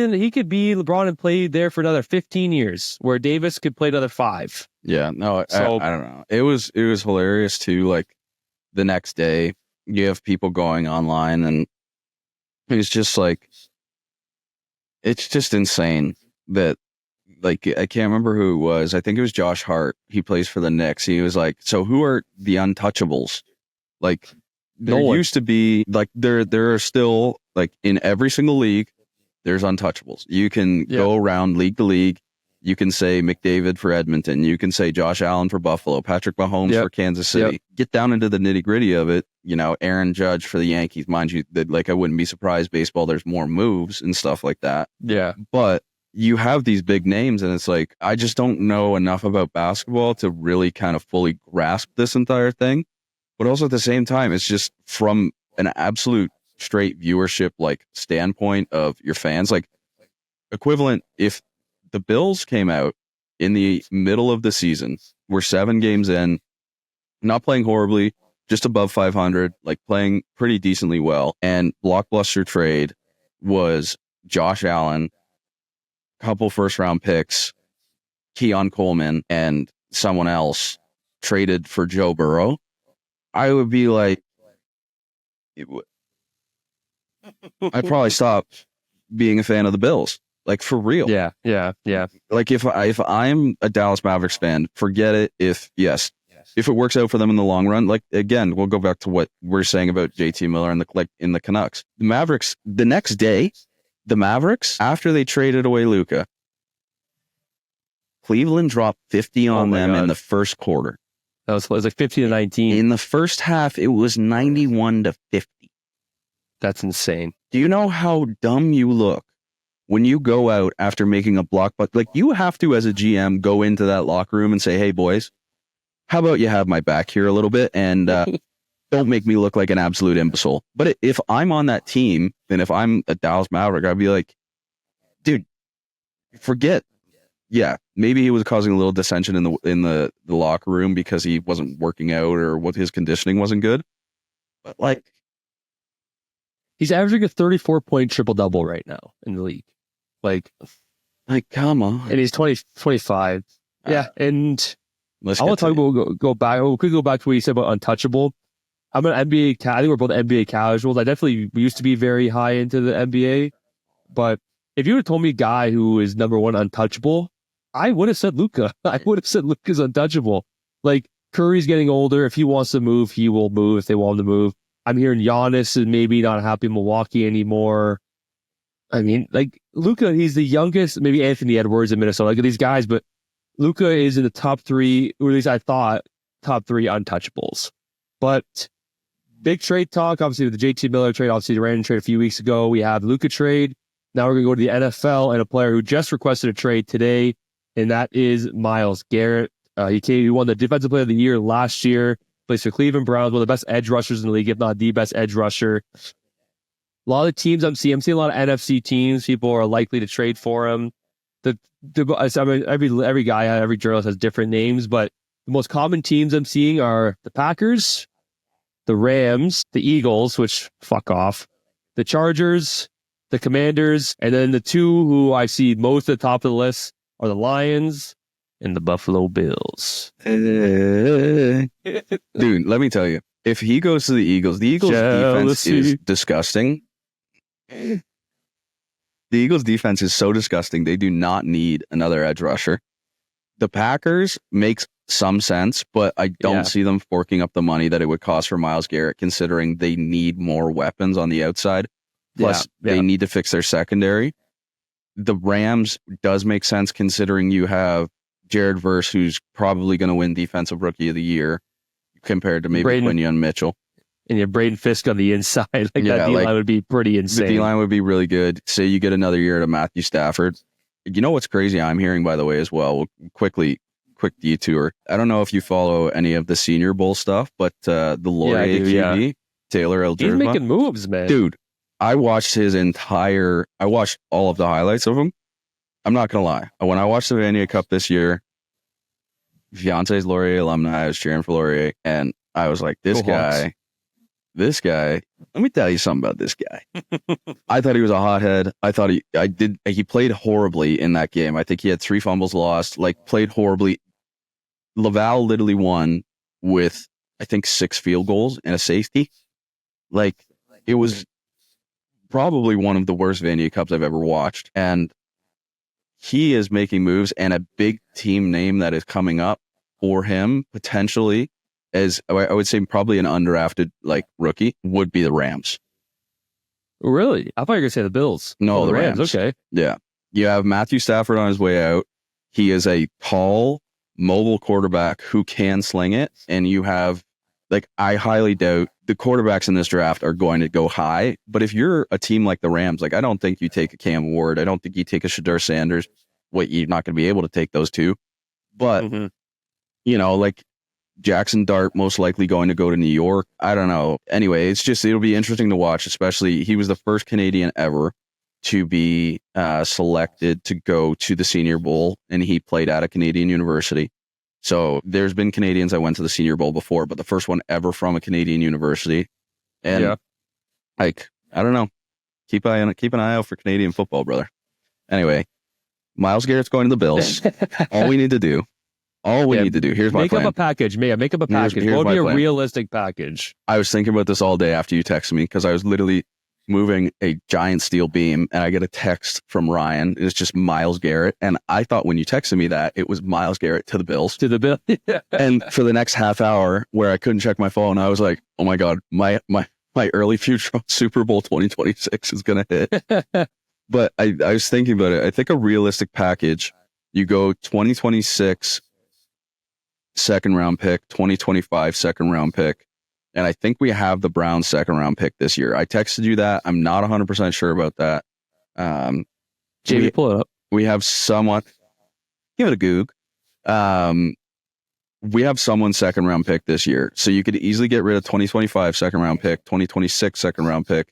be LeBron and play there for another 15 years, where Davis could play another 5. Yeah, no, I don't know. It was hilarious too. Like the next day, you have people going online, and it's just like, it's just insane that, like, I can't remember who it was. I think it was Josh Hart. He plays for the Knicks. He was like, so who are the untouchables? Like, there used to be, like, there are still, like, in every single league, there's untouchables. You can go around league to league. You can say McDavid for Edmonton. You can say Josh Allen for Buffalo, Patrick Mahomes for Kansas City. Get down into the nitty gritty of it. Aaron Judge for the Yankees. Mind you, that, like, I wouldn't be surprised. Baseball, there's more moves and stuff like that. Yeah. But you have these big names, and it's like, I just don't know enough about basketball to really kind of fully grasp this entire thing. But also at the same time, it's just from an absolute straight viewership, like, standpoint of your fans, like, equivalent if the Bills came out in the middle of the season, we're 7 games in, not playing horribly, just above 500, like playing pretty decently well. And Blockbuster trade was Josh Allen, couple first round picks, Keon Coleman and someone else traded for Joe Burrow, I would be like, I'd probably stop being a fan of the Bills. Like, for real. Yeah. Like, if I'm a Dallas Mavericks fan, forget it. If it works out for them in the long run, like, again, we'll go back to what we're saying about JT Miller and in the Canucks. The Mavericks, the next day, after they traded away Luka, Cleveland dropped 50 on them in the first quarter. It was like 50-19. In the first half, it was 91-50. That's insane. Do you know how dumb you look when you go out after making a block? But like, you have to, as a GM, go into that locker room and say, hey, boys, how about you have my back here a little bit and don't make me look like an absolute imbecile. But if I'm on that team and if I'm a Dallas Maverick, I'd be like, dude, forget. Yeah, maybe he was causing a little dissension in the locker room because he wasn't working out or what his conditioning wasn't good. But like, he's averaging a 34-point triple-double right now in the league. Like come on. And he's 25. Yeah, and I want to talk about, go back. We could go back to what you said about untouchable. I'm an NBA, I think we're both NBA casuals. I definitely used to be very high into the NBA. But if you would have told me a guy who is number one untouchable, I would have said Luka. I would have said Luka's untouchable. Like, Curry's getting older. If he wants to move, he will move if they want him to move. I'm hearing Giannis is maybe not happy in Milwaukee anymore. I mean, like, Luka, he's the youngest, maybe Anthony Edwards in Minnesota. Like, these guys, but Luka is in the top three, or at least I thought, top three untouchables. But big trade talk, obviously, with the JT Miller trade, obviously the random trade a few weeks ago. We have Luka trade. Now we're going to go to the NFL and a player who just requested a trade today, and that is Myles Garrett. He won the Defensive Player of the Year last year. Plays for Cleveland Browns, one of the best edge rushers in the league, if not the best edge rusher. A lot of teams I'm seeing a lot of NFC teams. People are likely to trade for him. Every guy, every journalist has different names, but the most common teams I'm seeing are the Packers, the Rams, the Eagles, which fuck off, the Chargers, the Commanders, and then the two who I see most at the top of the list are the Lions and the Buffalo Bills. Dude, let me tell you, if he goes to the Eagles defense is disgusting. The Eagles defense is so disgusting. They do not need another edge rusher. The Packers makes some sense, but I don't see them forking up the money that it would cost for Myles Garrett, considering they need more weapons on the outside. Plus, they need to fix their secondary. The Rams does make sense considering you have Jared Verse, who's probably going to win Defensive Rookie of the Year compared to maybe Quinion Mitchell. And you have Braden Fisk on the inside. That D-line would be pretty insane. The D-line would be really good. Say you get another year to Matthew Stafford. You know what's crazy? I'm hearing, by the way, as well, quick detour. I don't know if you follow any of the Senior Bowl stuff, but the Laurier QB, Taylor Algerba. He's making moves, man. Dude, I watched all of the highlights of him. I'm not going to lie. When I watched the Vanier Cup this year, fiance's Laurier alumni, I was cheering for Laurier, and I was like, this guy, let me tell you something about this guy. I thought he was a hothead. He played horribly in that game. I think he had 3 fumbles lost, played horribly. Laval literally won with, I think, 6 field goals and a safety. It was probably one of the worst Vanier Cups I've ever watched. And he is making moves, and a big team name that is coming up for him potentially, as I would say probably an undrafted rookie, would be the Rams. Really? I thought you were going to say the Bills. No, the Rams. Okay. Yeah. You have Matthew Stafford on his way out. He is a tall, mobile quarterback who can sling it. And you have, I highly doubt the quarterbacks in this draft are going to go high. But if you're a team like the Rams, I don't think you take a Cam Ward. I don't think you take a Shedeur Sanders. You're not going to be able to take those two. But, Jackson Dart most likely going to go to New York. I don't know. Anyway, it'll be interesting to watch, especially he was the first Canadian ever to be selected to go to the Senior Bowl, and he played at a Canadian university. So there's been Canadians that went to the Senior Bowl before, but the first one ever from a Canadian university. And I don't know. Keep an eye out for Canadian football, brother. Anyway, Myles Garrett's going to the Bills. All we need to do. Here's my plan. Make up a package. Make up a package. Here's what would be a plan. realistic package? I was thinking about this all day after you texted me because I was literally moving a giant steel beam and I get a text from Ryan. It's just Myles Garrett. And I thought when you texted me that it was Myles Garrett to the Bills. To the Bill. And for the next half hour where I couldn't check my phone, I was like, oh my God, my early future on Super Bowl 2026 is going to hit. But I was thinking about it. I think a realistic package, you go 2026 second round pick, 2025 second round pick. And I think we have the Browns second round pick this year. I texted you that. I'm not 100% sure about that. Jamie, pull it up. We have someone, give it a goog. We have someone's second round pick this year. So you could easily get rid of 2025 second round pick, 2026 second round pick,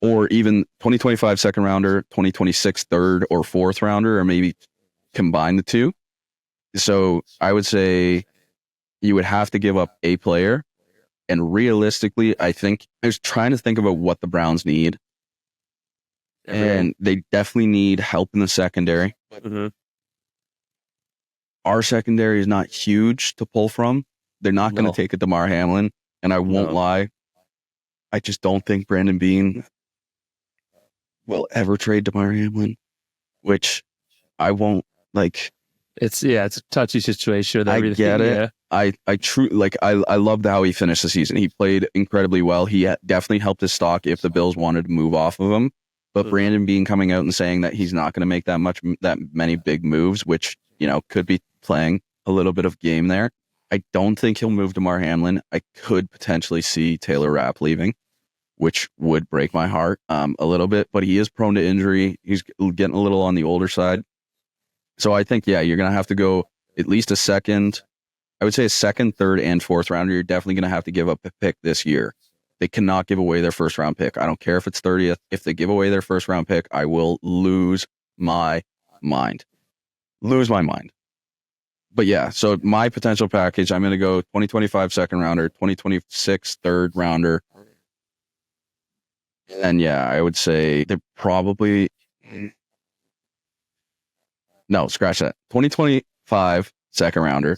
or even 2025 second rounder, 2026 third or fourth rounder, or maybe combine the two. So I would say you would have to give up a player. And realistically, I think I was trying to think about what the Browns need. And they definitely need help in the secondary. Mm-hmm. Our secondary is not huge to pull from. They're not going to take a Damar Hamlin. And I won't lie, I just don't think Brandon Beane will ever trade Damar Hamlin, which I won't like. It's a touchy situation. I get it. Yeah. I truly I loved how he finished the season. He played incredibly well. He definitely helped his stock if the Bills wanted to move off of him. But Brandon Beane coming out and saying that he's not going to make that many big moves, which, you know, could be playing a little bit of game there. I don't think he'll move Damar Hamlin. I could potentially see Taylor Rapp leaving, which would break my heart a little bit, but he is prone to injury. He's getting a little on the older side. So I think, you're going to have to go at least a second. I would say a second, third, and fourth rounder. You're definitely going to have to give up a pick this year. They cannot give away their first round pick. I don't care if it's 30th. If they give away their first round pick, I will lose my mind. But yeah, so my potential package, I'm going to go 2025 second rounder, 2026 third rounder. And I would say they're probably... No, scratch that. 2025 second rounder,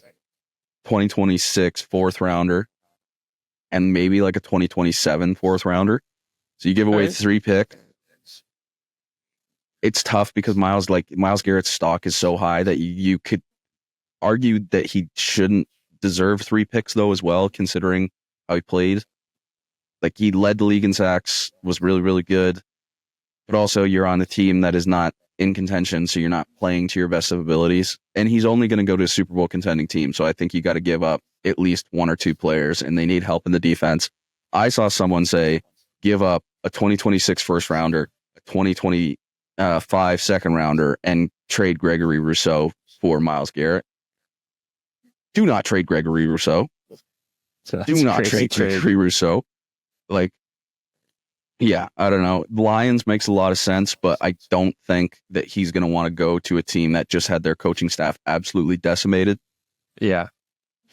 2026 fourth rounder, and maybe like a 2027 fourth rounder. So you give away 3 picks. It's tough because Myles Garrett's stock is so high that you could argue that he shouldn't deserve 3 picks though as well, considering how he played. Like he led the league in sacks, was really, really good. But also you're on a team that is not in contention, so you're not playing to your best of abilities. And he's only going to go to a Super Bowl contending team, so I think you got to give up at least 1 or 2 players, and they need help in the defense. I saw someone say, give up a 2026 first rounder, a 2025 second rounder, and trade Gregory Rousseau for Myles Garrett. Do not trade Gregory Rousseau. Do not trade Gregory Rousseau. Like, I don't know. Lions makes a lot of sense, but I don't think that he's going to want to go to a team that just had their coaching staff absolutely decimated. Yeah.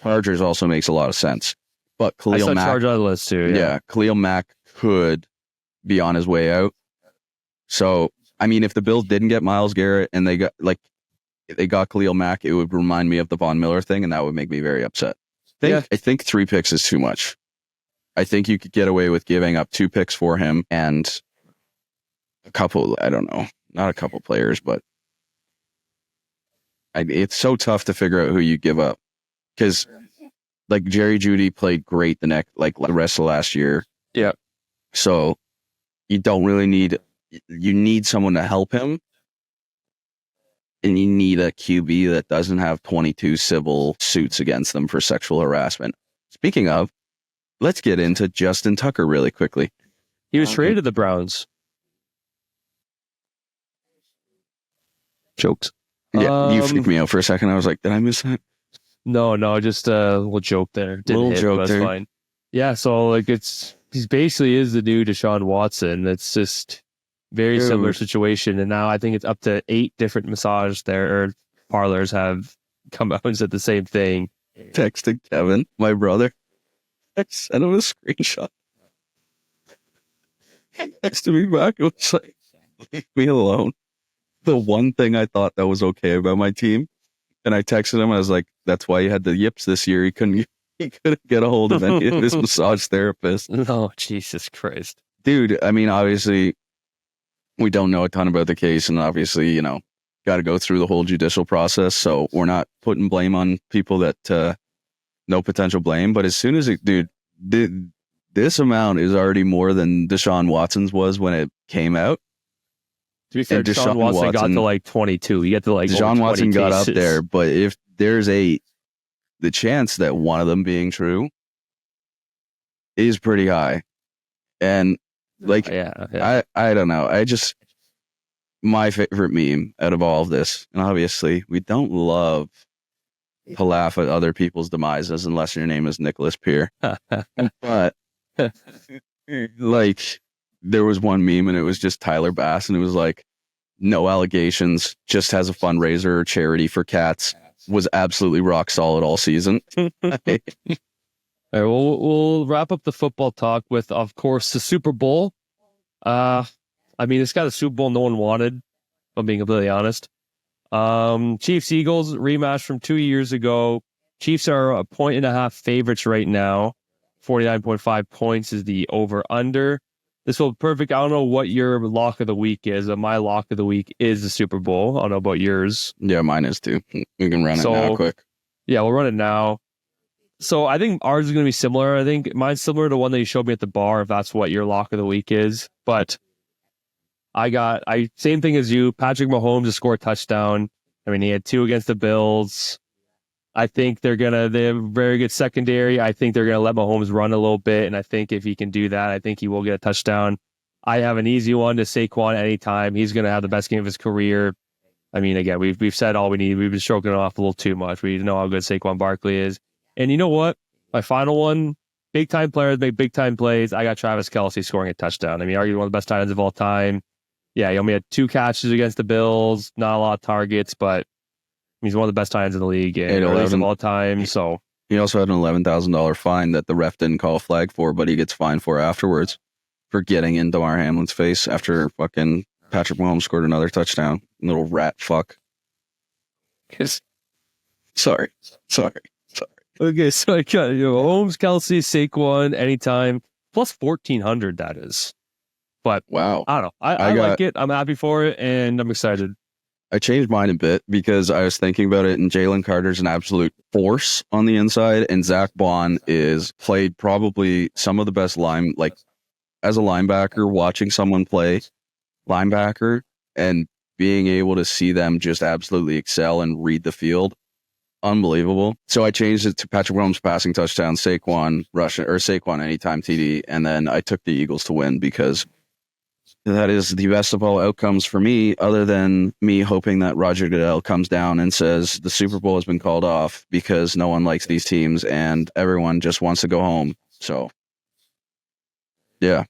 Chargers also makes a lot of sense. But Khalil Mack... Charger on the list too. Yeah, Khalil Mack could be on his way out. So, I mean, if the Bills didn't get Myles Garrett and they got Khalil Mack, it would remind me of the Von Miller thing, and that would make me very upset. I think 3 picks is too much. I think you could get away with giving up 2 picks for him and a couple, I don't know, not a couple players, but it's so tough to figure out who you give up. Because like Jerry Jeudy played great the rest of last year. Yeah. So you don't really you need someone to help him. And you need a QB that doesn't have 22 civil suits against them for sexual harassment. Speaking of, let's get into Justin Tucker really quickly. He was traded to the Browns. Jokes. Yeah, you freaked me out for a second. I was like, did I miss that? No, just a little joke there. That's fine. Yeah, so he's basically is the new Deshaun Watson. It's just very similar situation. And now I think it's up to 8 different massage parlors have come out and said the same thing. Texting Kevin, my brother. I sent him a screenshot. He texted me back. It was like, leave me alone. the one thing I thought that was okay about my team, and I texted him. I was like, "That's why he had the yips this year. He couldn't get a hold of any of his massage therapists." Oh, Jesus Christ. Dude, I mean, obviously, we don't know a ton about the case, and obviously, got to go through the whole judicial process. So we're not putting blame on people that no potential blame. But as soon as this amount is already more than Deshaun Watson's was when it came out. To be fair, Deshaun Watson got to like 22. You get to like Deshaun Watson got cases. up there, but if there's the chance that one of them being true is pretty high, and like yeah. I don't know. My favorite meme out of all of this, and obviously we don't love to laugh at other people's demises unless your name is Nicholas Peer. But like there was one meme and it was just Tyler Bass and it was like, no allegations, just has a fundraiser or charity for cats, was absolutely rock solid all season. All right, we'll wrap up the football talk with, of course, the Super Bowl. I mean, it's got a Super Bowl no one wanted, if I'm being completely honest. Chiefs Eagles rematch from 2 years ago. Chiefs are 1.5 favorites right now. 49.5 points is the over under. This will be perfect. I don't know what your lock of the week is, but my lock of the week is the Super Bowl. I don't know about yours. Yeah, mine is too. We can run it now quick. Yeah, we'll run it now. So I think ours is going to be similar. I think mine's similar to one that you showed me at the bar, if that's what your lock of the week is. But same thing as you. Patrick Mahomes to score a touchdown. I mean, he had 2 against the Bills. I think they have a very good secondary. I think they're going to let Mahomes run a little bit. And I think if he can do that, I think he will get a touchdown. I have an easy one to Saquon anytime. He's going to have the best game of his career. I mean, again, we've said all we need. We've been stroking it off a little too much. We know how good Saquon Barkley is. And you know what? My final one, big time players make big time plays. I got Travis Kelce scoring a touchdown. I mean, arguably one of the best tight ends of all time. Yeah, he only had 2 catches against the Bills, not a lot of targets, but he's one of the best tight ends in the league and of all time. So he also had an $11,000 fine that the ref didn't call a flag for, but he gets fined for afterwards for getting in Damar Hamlin's face after fucking Patrick Mahomes scored another touchdown. Little rat fuck. Sorry. Okay, so I got Mahomes, Kelce, Saquon, anytime, plus 1,400. That is. But wow, I don't know. I like it. I'm happy for it, and I'm excited. I changed mine a bit because I was thinking about it, and Jalen Carter's an absolute force on the inside, and Zach Bond is played probably some of the best as a linebacker, watching someone play linebacker and being able to see them just absolutely excel and read the field. Unbelievable. So I changed it to Patrick Mahomes passing touchdown, Saquon rushing, or Saquon anytime TD, and then I took the Eagles to win because that is the best of all outcomes for me, other than me hoping that Roger Goodell comes down and says the Super Bowl has been called off because no one likes these teams and everyone just wants to go home. So, yeah.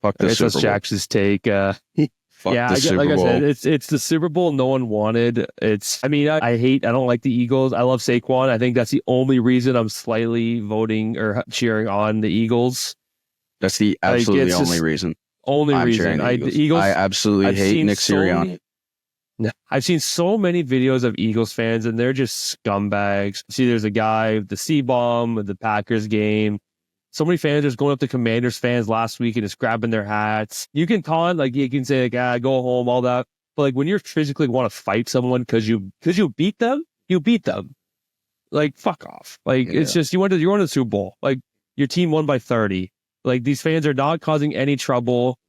Fuck this Super Bowl. That's Jax's take. Fuck yeah, the Super like Bowl. I said, it's the Super Bowl no one wanted. I don't like the Eagles. I love Saquon. I think that's the only reason I'm slightly voting or cheering on the Eagles. That's the absolutely only reason. Only I'm reason. The Eagles. I absolutely hate Nick Sirianni. I've seen so many videos of Eagles fans, and they're just scumbags. See, there's a guy, the C-bomb with the Packers game. So many fans just going up to Commanders fans last week and just grabbing their hats. You can taunt, you can say, go home, all that. But when you physically want to fight someone because you beat them, you beat them. Fuck off. It's just you went to the Super Bowl. Your team won by 30. These fans are not causing any trouble.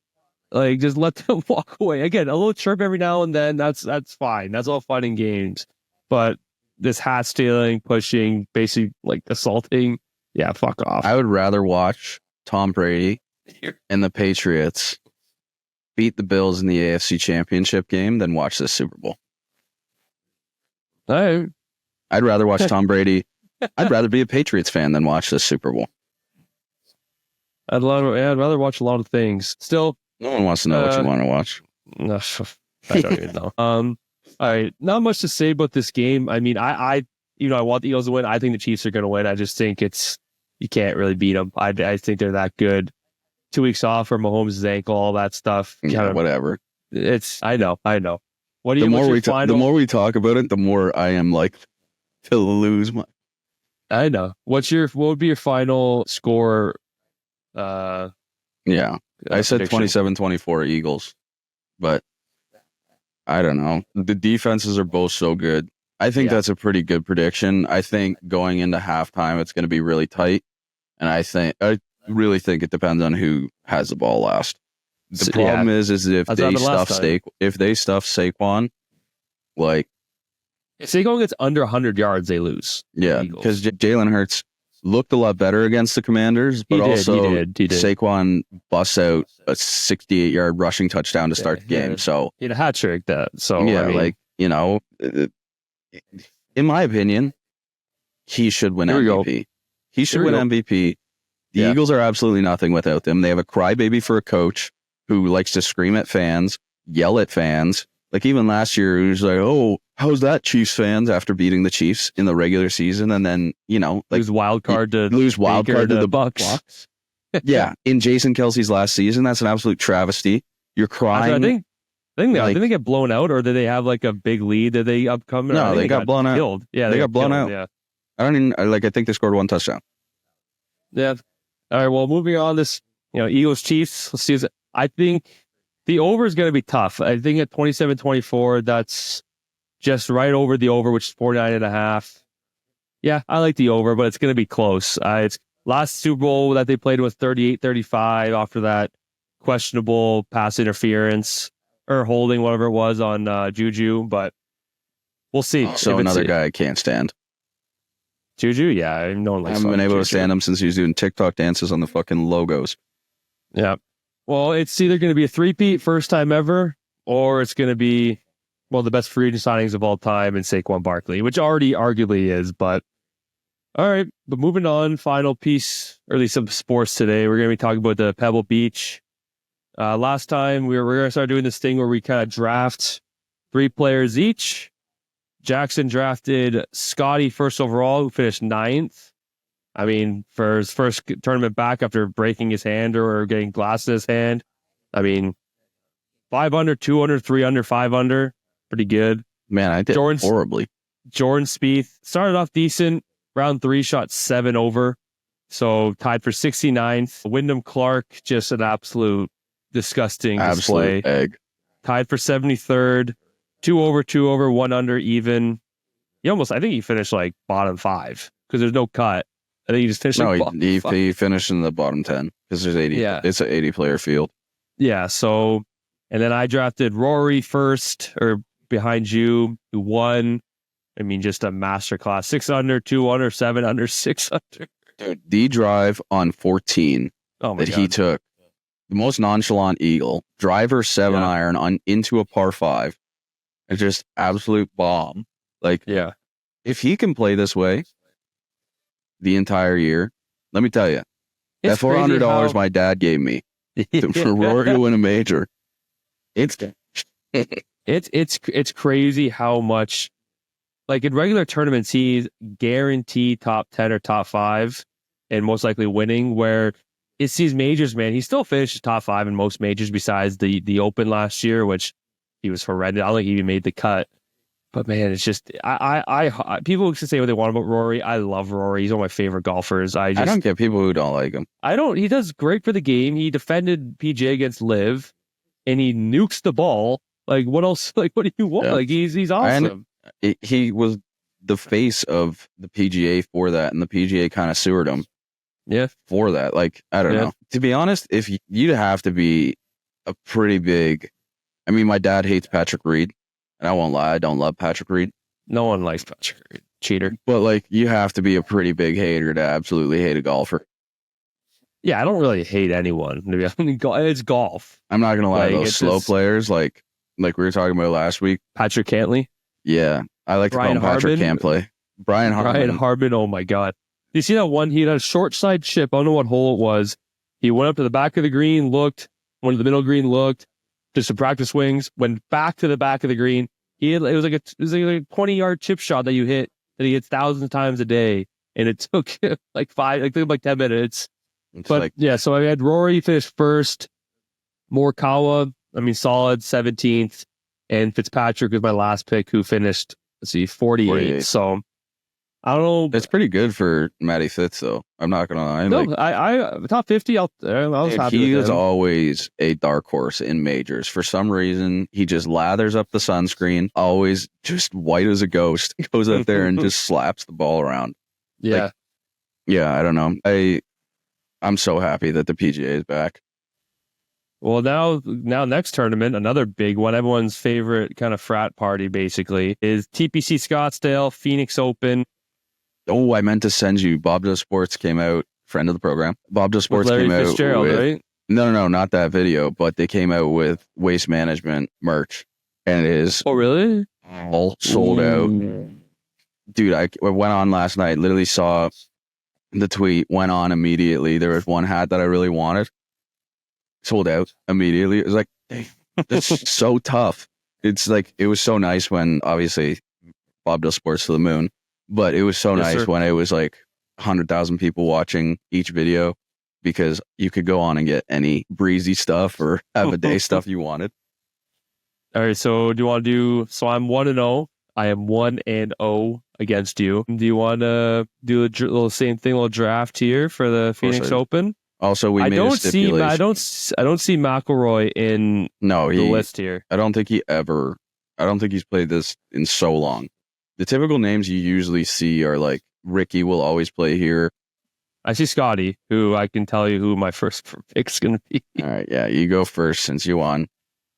Just let them walk away. Again, a little chirp every now and then. That's fine. That's all fun and games. But this hat stealing, pushing, basically assaulting. Yeah, fuck off. I would rather watch Tom Brady and the Patriots beat the Bills in the AFC Championship game than watch this Super Bowl. I'd rather watch Tom Brady. I'd rather be a Patriots fan than watch this Super Bowl. I'd rather watch a lot of things. Still, no one wants to know what you want to watch. No, I don't even know. All right, not much to say about this game. I mean, I want the Eagles to win. I think the Chiefs are going to win. I just think you can't really beat them. I think they're that good. 2 weeks off for Mahomes' ankle, all that stuff. Yeah, whatever. I know. What do you? The more we talk about it, the more I am like to lose my. I know. What would be your final score? Yeah, I said prediction? 27-24 Eagles, but I don't know. The defenses are both so good. I think that's a pretty good prediction. I think going into halftime, it's going to be really tight, and I really think it depends on who has the ball last. The problem is if they stuff Saquon, like if Saquon gets under 100 yards, they lose. Yeah, because Jalen Hurts looked a lot better against the Commanders, but he did. Saquon busts out a 68-yard rushing touchdown to start the game. So he had a hat trick that. So yeah, in my opinion, he should win MVP. He should win MVP. The Eagles are absolutely nothing without them. They have a crybaby for a coach who likes to scream at fans, yell at fans. Like even last year, he was like, "Oh, how's that, Chiefs fans?" After beating the Chiefs in the regular season, and then lose wild card to the Bucks. Yeah, in Jason Kelsey's last season, that's an absolute travesty. You're crying. I think they get blown out, or did they have like a big lead? Did they upcome? No, they got blown out. Yeah, they got blown out. Yeah, I think they scored one touchdown. Yeah. All right. Well, moving on. This Eagles Chiefs. Let's see. I think the over is going to be tough. I think at 27-24, that's just right over the over, which is 49.5. Yeah, I like the over, but it's going to be close. It's last Super Bowl that they played was 38-35 after that questionable pass interference or holding, whatever it was on Juju, but we'll see. So another guy I can't stand. Juju? Yeah, no one likes I haven't been able to stand him since he was doing TikTok dances on the fucking logos. Yeah. Well, it's either going to be a three-peat, first time ever, or it's going to be, the best free agent signings of all time in Saquon Barkley, which already arguably is, but all right. But moving on, final piece, or at least some sports today, we're going to be talking about the Pebble Beach. Last time, we're going to start doing this thing where we kind of draft 3 players each. Jackson drafted Scotty first overall, who finished 9th. I mean, for his first tournament back after breaking his hand or getting glass in his hand. I mean, 5 under, 2 under, 3 under, 5 under. Pretty good. Man, I did horribly. Jordan Spieth started off decent. Round 3 shot 7 over. So tied for 69th. Wyndham Clark, just an absolute disgusting display. Egg. Tied for 73rd. 2 over, 2 over, 1 under, even. I think he finished like bottom 5 because there's no cut. I think he just finished. He finished in the bottom 10 because there's 80. Yeah. It's an 80-player field. Yeah. So, and then I drafted Rory first, or behind you, who won. I mean, just a masterclass. 6 under, 2 under, 7 under, 6 under. Dude, the drive on 14 he took, the most nonchalant eagle, driver 7 iron into a par 5. It's just absolute bomb. Like, if he can play this way the entire year, let me tell you, that $400 my dad gave me for Rory to win a major, it's crazy how much, like in regular tournaments, he's guaranteed top 10 or top 5 and most likely winning, where it's these majors, man, he still finishes top 5 in most majors besides the Open last year, which he was horrendous. I don't think he even made the cut. But man, it's just I people can say what they want about Rory. I love Rory. He's one of my favorite golfers. I don't get people who don't like him. He does great for the game. He defended PGA against Liv, and he nukes the ball. Like what else? Like what do you want? Yeah. Like he's awesome. He was the face of the PGA for that, and the PGA kind of sewered him. Yeah, for that. Like I don't know. To be honest, if you'd have to be a pretty big. I mean, my dad hates Patrick Reed. And I won't lie, I don't love Patrick Reed. No one likes Patrick Reed. Cheater. But, like, you have to be a pretty big hater to absolutely hate a golfer. Yeah, I don't really hate anyone. It's golf. I'm not going to lie, those slow players, like we were talking about last week. Patrick Cantley? Yeah. I like to call him Patrick Cantley. Brian Harmon, oh my God. You see that one? He had a short side chip. I don't know what hole it was. He went up to the back of the green, looked, went to the middle green, looked. Did some practice swings, went back to the back of the green. It was like a 20-yard chip shot that you hit that he hits thousands of times a day, and it took like 10 minutes. So I had Rory finish first, Morikawa, solid 17th, and Fitzpatrick was my last pick, who finished 48. So I don't know. That's pretty good for Matty Fitz, though. I'm not gonna lie. No, I top 50. I was happy. He with is him. always a dark horse in majors. For some reason, he just lathers up the sunscreen, always just white as a ghost, goes out there and just slaps the ball around. Yeah. I don't know. I'm so happy that the PGA is back. Well, now next tournament, another big one, everyone's favorite kind of frat party, basically, is TPC Scottsdale, Phoenix Open. Oh, I meant to send you. Bob Does Sports came out, friend of the program. Bob Does Sports Larry came out Fitzgerald, with, right? No, not that video, but they came out with Waste Management merch, and it is Oh, really? all sold out. Dude, I went on last night, literally saw the tweet, went on immediately. There was one hat that I really wanted, sold out immediately. It was like, dang, that's so tough. It's like, it was so nice when, obviously, Bob Does Sports to the moon, but it was so Yes, nice sir. when it was like 100,000 people watching each video, because you could go on and get any breezy stuff or have a day stuff you wanted. All right, so do you want to do, so I'm 1-0. I am 1-0 against you. Do you want to do a little same thing, little draft here for the Phoenix Open? Also, we I made a don't see stipulation. I don't see McElroy in No, the list here. I don't think he's played this in so long. The typical names you usually see are like Ricky will always play here. I see Scotty, who I can tell you who my first pick's going to be. All right, yeah, you go first since you won.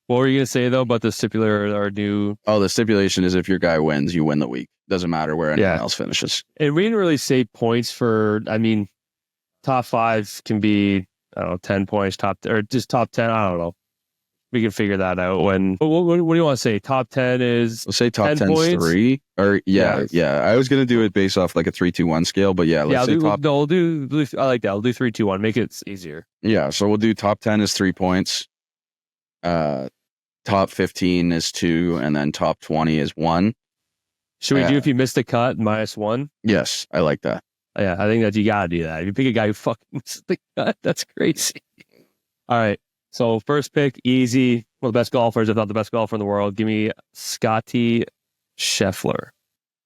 What were you going to say, though, about the stipulator or new? Oh, the stipulation is if your guy wins, you win the week. Doesn't matter where anyone else finishes. And we didn't really say points for, I mean, top 5 can be, I don't know, 10 points, or just top 10. I don't know. We can figure that out when. What do you want to say? Top 10 is. We'll say top 10 points? 3. Or yeah. I was gonna do it based off like a 3-2-1 scale, but yeah, let's say top. No, we'll do. I like that. We'll do 3-2-1. Make it easier. Yeah, so we'll do top 10 is 3 points. Top 15 is 2, and then top 20 is 1. Should we do if you missed the cut -1? Yes, I like that. Yeah, I think that you gotta do that. If you pick a guy who fucking missed the cut, that's crazy. All right. So first pick, easy. One of the best golfers, if not the best golfer in the world. Give me Scotty Scheffler.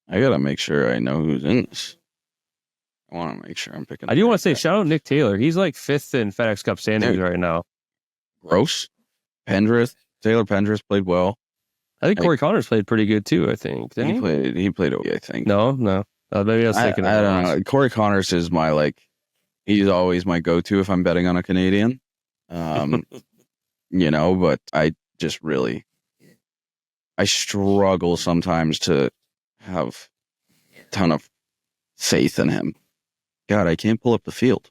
I gotta make sure I know who's in this. I want to make sure I'm picking. I do want to say shout out Nick Taylor. He's like 5th in FedEx Cup standings right now. Gross. Taylor Pendrith played well. I think Corey Connors played pretty good too. I think didn't he? He played okay. I think. No. Maybe I was thinking. I don't know. Corey Connors is my he's always my go-to if I'm betting on a Canadian. But I just I struggle sometimes to have a ton of faith in him. God, I can't pull up the field.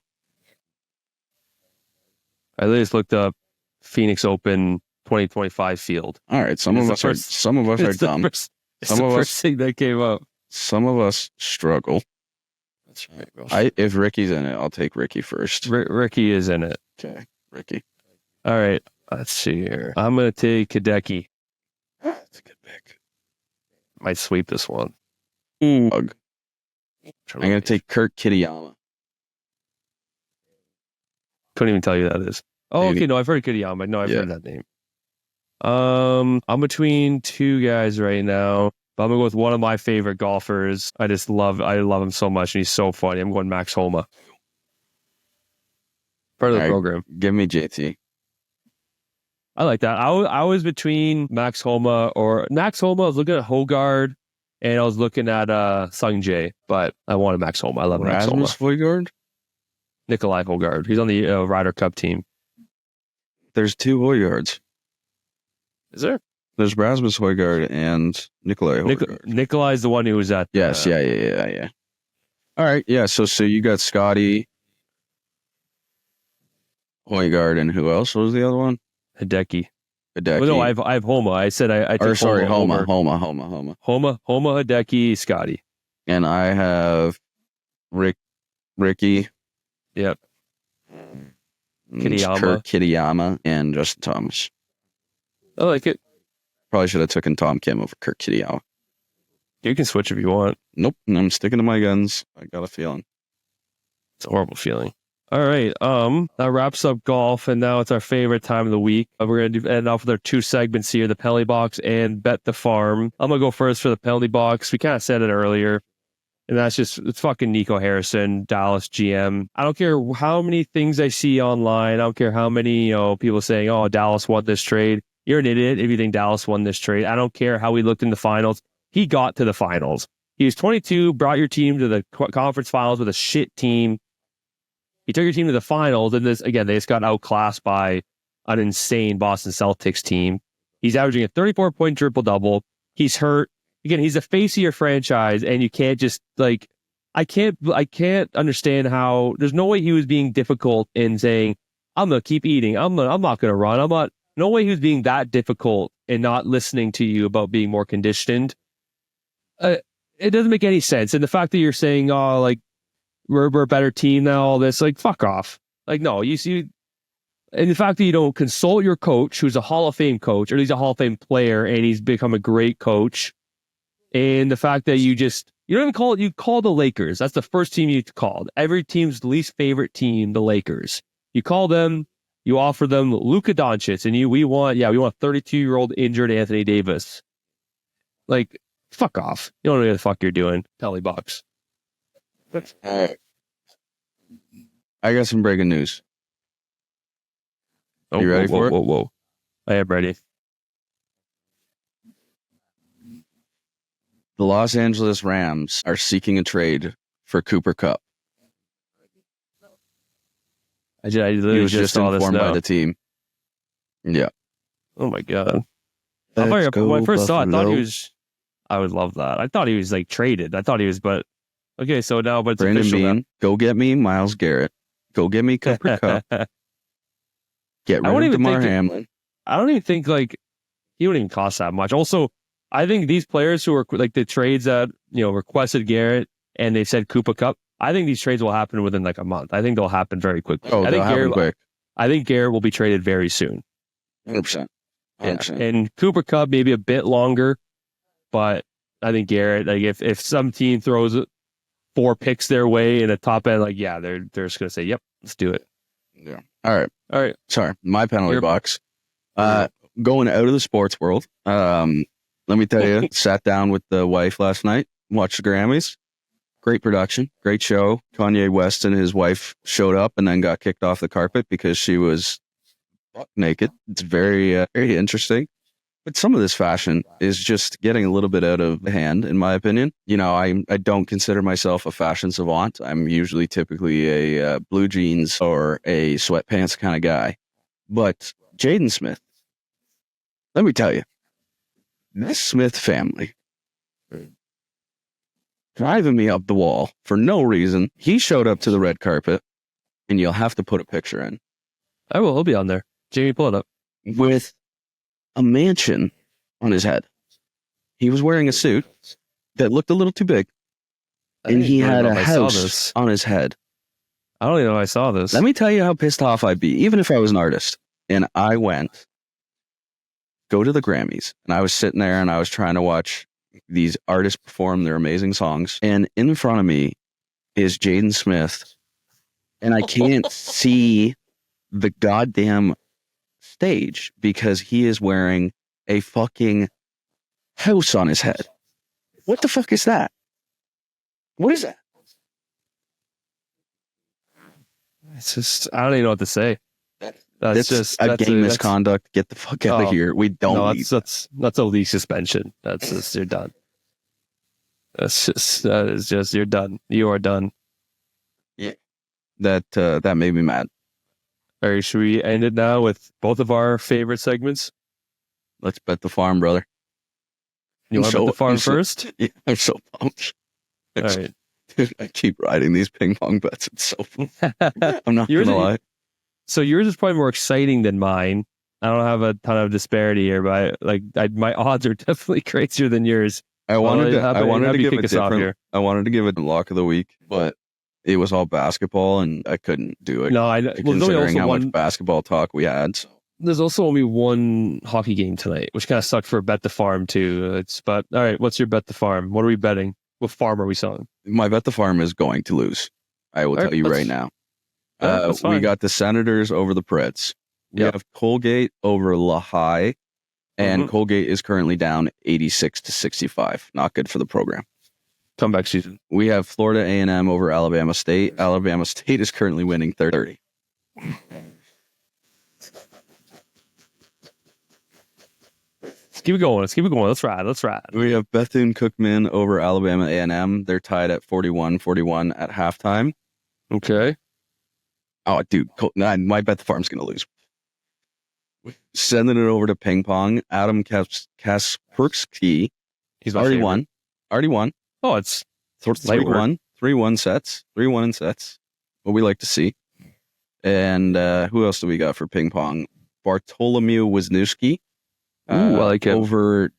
I just looked up Phoenix Open 2025 field. All right, some of us are dumb. It's the first thing that came up. Some of us struggle. That's right, bro. If Ricky's in it, I'll take Ricky first. Ricky is in it. Okay, Ricky. All right, let's see here. I'm gonna take Hideki. That's a good pick. Might sweep this one. I'm gonna take Kurt Kitayama. Couldn't even tell you who that is. Oh, okay. No, I've heard Kitayama. No, I've heard that name. I'm between two guys right now, but I'm gonna go with one of my favorite golfers. I love him so much, and he's so funny. I'm going Max Homa. Part of the program. Give me JT. I like that. I was between Max Homa or Max Homa. I was looking at Hogard, and I was looking at Sung Jae, but I wanted Max Homa. I love Max Homa. Rasmus Højgaard? Nikolai Hogard. He's on the Ryder Cup team. There's 2 Højgaards. Is there? There's Rasmus Højgaard and Nikolai Højgaard. Nikolai's the one who was at. Yes, yeah. All right, yeah. So you got Scotty, Højgaard, and who else? What was the other one? Hideki. Hideki. Well, no, I have Homa. I said I took Homa. Homa, Hideki, Scotty. And I have Ricky. Yep. Kitayama. Kurt Kitayama and Justin Thomas. I like it. Probably should have taken Tom Kim over Kurt Kitayama. You can switch if you want. Nope. I'm sticking to my guns. I got a feeling. It's a horrible feeling. All right. That wraps up golf, and now it's our favorite time of the week. We're gonna end off with our 2 segments here: the penalty box and bet the farm. I'm gonna go first for the penalty box. We kind of said it earlier, and it's fucking Nico Harrison, Dallas GM. I don't care how many things I see online. I don't care how many people saying, "Oh, Dallas won this trade." You're an idiot if you think Dallas won this trade. I don't care how he looked in the finals. He got to the finals. He was 22, brought your team to the conference finals with a shit team. He took your team to the finals, and they just got outclassed by an insane Boston Celtics team. He's averaging a 34-point triple-double. He's hurt. Again, he's the face of your franchise, and you can't just, I can't understand how, there's no way he was being difficult in saying, I'm going to keep eating. I'm not going to run. No way he was being that difficult and not listening to you about being more conditioned. It doesn't make any sense. And the fact that you're saying, we're a better team now, all this, fuck off. No, you see, and the fact that you don't consult your coach, who's a Hall of Fame coach, or he's a Hall of Fame player, and he's become a great coach, and the fact that you don't even call it, you call the Lakers. That's the first team you called. Every team's least favorite team, the Lakers. You call them, you offer them Luka Dončić, and we want a 32-year-old injured Anthony Davis. Fuck off. You don't know what the fuck you're doing. Telly box. All right. I got some breaking news. You ready for it? Whoa. I am ready. The Los Angeles Rams are seeking a trade for Cooper Kupp. I literally He was just saw informed this by now. the team. Yeah. Oh my god. When I first saw it, I thought he was. I would love that. I thought he was traded. I thought he was, but okay. So now, but it's Brandon official now. Bean, go get me Myles Garrett. Go get me Cooper Kupp. Get rid of DeMar Hamlin. I don't even think he wouldn't even cost that much. Also, I think these players who are the trades that requested Garrett and they said Cooper Kupp, I think these trades will happen within a month. I think they'll happen very quickly. Oh, they'll happen quick. I think Garrett will be traded very soon. 100%. 100%. Yeah. And Cooper Kupp maybe a bit longer, but I think Garrett, if some team throws 4 picks their way in a top end, they're just gonna say, "Yep, let's do it." Yeah. All right. Sorry, my penalty Your- box. Going out of the sports world. Let me tell you, sat down with the wife last night, watched the Grammys. Great production, great show. Kanye West and his wife showed up and then got kicked off the carpet because she was buck naked. It's very, very interesting. But some of this fashion is just getting a little bit out of hand, in my opinion. I don't consider myself a fashion savant. I'm usually typically a blue jeans or a sweatpants kind of guy. But Jaden Smith, let me tell you, this Smith family driving me up the wall for no reason. He showed up to the red carpet, and you'll have to put a picture in. I will. He'll be on there. Jamie, pull it up. With a mansion on his head. He was wearing a suit that looked a little too big, and he had a house on his head. I don't even know if I saw this. Let me tell you how pissed off I'd be, even if I was an artist. And I go to the Grammys, and I was sitting there, and I was trying to watch these artists perform their amazing songs. And in front of me is Jaden Smith, and I can't see the goddamn stage because he is wearing a fucking house on his head. What the fuck is that? What is that? It's just, I don't even know what to say. That's just a game misconduct. Get the fuck out of here. We don't need that's a league suspension. That's just, you're done. That is just, you're done. You are done. Yeah. That made me mad. All right, should we end it now with both of our favorite segments? Let's bet the farm, brother. You want to bet the farm first? Yeah, I'm so pumped. All right. Dude, I keep riding these ping pong bets. It's so fun. I'm not going to lie. So yours is probably more exciting than mine. I don't have a ton of disparity here, but my odds are definitely crazier than yours. I wanted to give it a lock of the week, but it was all basketball, and I couldn't do it. No, I know. Considering how much basketball talk we had. So. There's also only one hockey game tonight, which kind of sucked for Bet the Farm too. But all right, what's your Bet the Farm? What are we betting? What farm are we selling? My Bet the Farm is going to lose. I will tell you right now. That's We fine. got the Senators over the Preds. We Yep. have Colgate over Lehigh, and Mhm. Colgate is currently down 86-65. Not good for the program. Comeback season. We have Florida A&M over Alabama State. Alabama State is currently winning 30. Let's keep it going. Let's ride. We have Bethune-Cookman over Alabama A&M. They're tied at 41-41 at halftime. Okay. Oh, dude, my bet the farm's going to lose. Sending it over to ping pong. Adam Kaspersky He's my already favorite. won. Oh, it's Three light work. one, 3-1 sets. 3-1 in sets. What we like to see. And who else do we got for ping pong? Bartolomew Wisniewski. Ooh, I like him. Over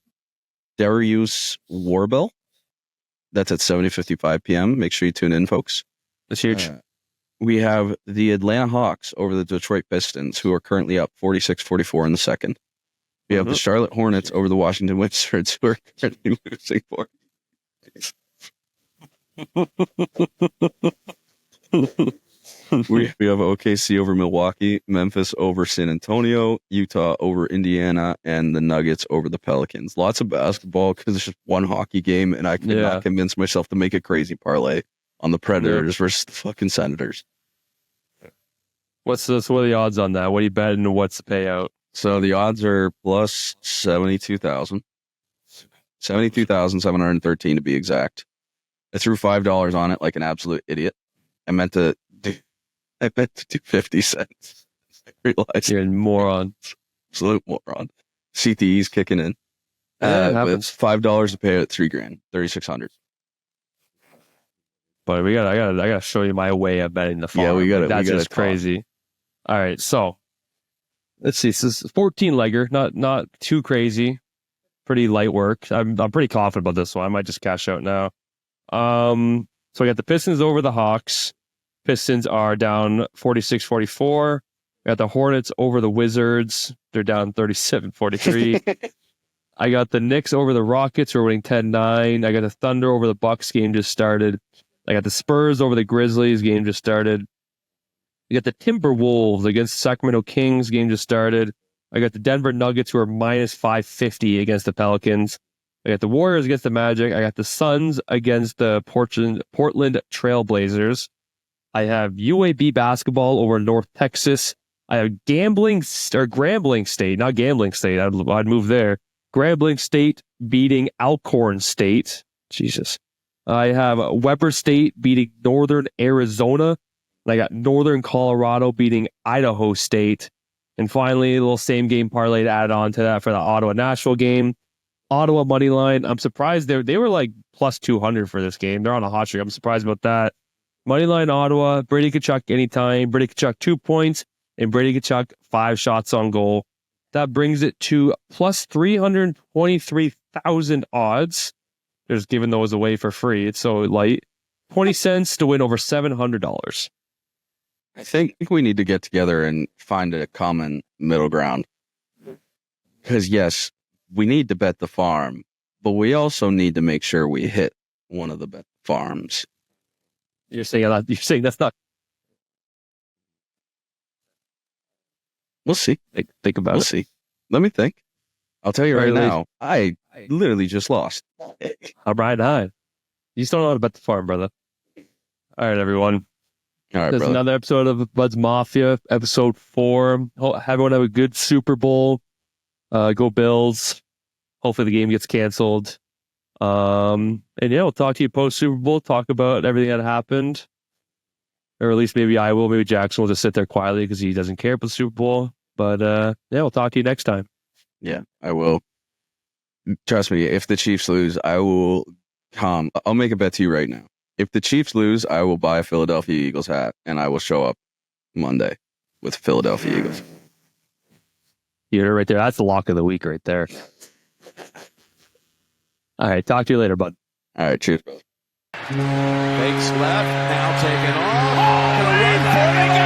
Darius Warbel. That's at 7:55 p.m. Make sure you tune in, folks. That's huge. We have the Atlanta Hawks over the Detroit Pistons, who are currently up 46-44 in the second. We have the Charlotte Hornets over the Washington Wizards, who are currently losing 4. We have OKC over Milwaukee, Memphis over San Antonio, Utah over Indiana, and the Nuggets over the Pelicans. Lots of basketball because it's just one hockey game, and I could not convince myself to make a crazy parlay on the Predators versus the fucking Senators. What are the odds on that? What are you betting and what's the payout? So the odds are plus 72,000. 72,713 to be exact. I threw $5 on it like an absolute idiot. I meant to do 50 cents. I realized You're a moron. Absolute moron. CTE's kicking in. Yeah, it But happens. it's $5 to pay at $3,000, 3,600. But I gotta show you my way of betting the farm. Yeah, we gotta. That's we gotta just talk. crazy. All right, so let's see. This is 14 legger, not too crazy. Pretty light work. I'm pretty confident about this one. I might just cash out now. So I got the Pistons over the Hawks. Pistons are down 46-44. I got the Hornets over the Wizards. They're down 37-43. I got the Knicks over the Rockets. We're winning 10-9. I got the Thunder over the Bucks. Game just started. I got the Spurs over the Grizzlies. Game just started. You got the Timberwolves against the Sacramento Kings. Game just started. I got the Denver Nuggets, who are minus 550 against the Pelicans. I got the Warriors against the Magic. I got the Suns against the Portland Trailblazers. I have UAB basketball over North Texas. I have Grambling State, not Gambling State. I'd move there. Grambling State beating Alcorn State. Jesus. I have Weber State beating Northern Arizona. And I got Northern Colorado beating Idaho State. And finally, a little same game parlay to add on to that for the Ottawa-Nashville game. Ottawa money line. I'm surprised they were like plus 200 for this game. They're on a hot streak. I'm surprised about that. Money line Ottawa. Brady Tkachuk anytime. Brady Tkachuk 2 points. And Brady Tkachuk 5 shots on goal. That brings it to plus 323,000 odds. They're just giving those away for free. It's so light. 20 cents to win over $700. I think we need to get together and find a common middle ground. Because yes, we need to bet the farm, but we also need to make sure we hit one of the bet farms. You're saying that's not. We'll see. Think about We'll it. see. Let me think. I'll tell you right Riley. now, I literally just lost. I'm riding high. You still know how to bet the farm, brother. All right, everyone. All right, There's brother. another episode of Bud's Mafia, episode 4. Everyone have a good Super Bowl. Go Bills. Hopefully the game gets canceled. And yeah, we'll talk to you post Super Bowl. Talk about everything that happened, or at least maybe I will. Maybe Jackson will just sit there quietly because he doesn't care about the Super Bowl. But yeah, we'll talk to you next time. Yeah, I will. Trust me, if the Chiefs lose, I will come. I'll make a bet to you right now. If the Chiefs lose, I will buy a Philadelphia Eagles hat, and I will show up Monday with Philadelphia Eagles. You're right there. That's the lock of the week right there. All right, talk to you later, bud. All right, cheers, brother. Fakes left, now taken off. Gonna run for it again.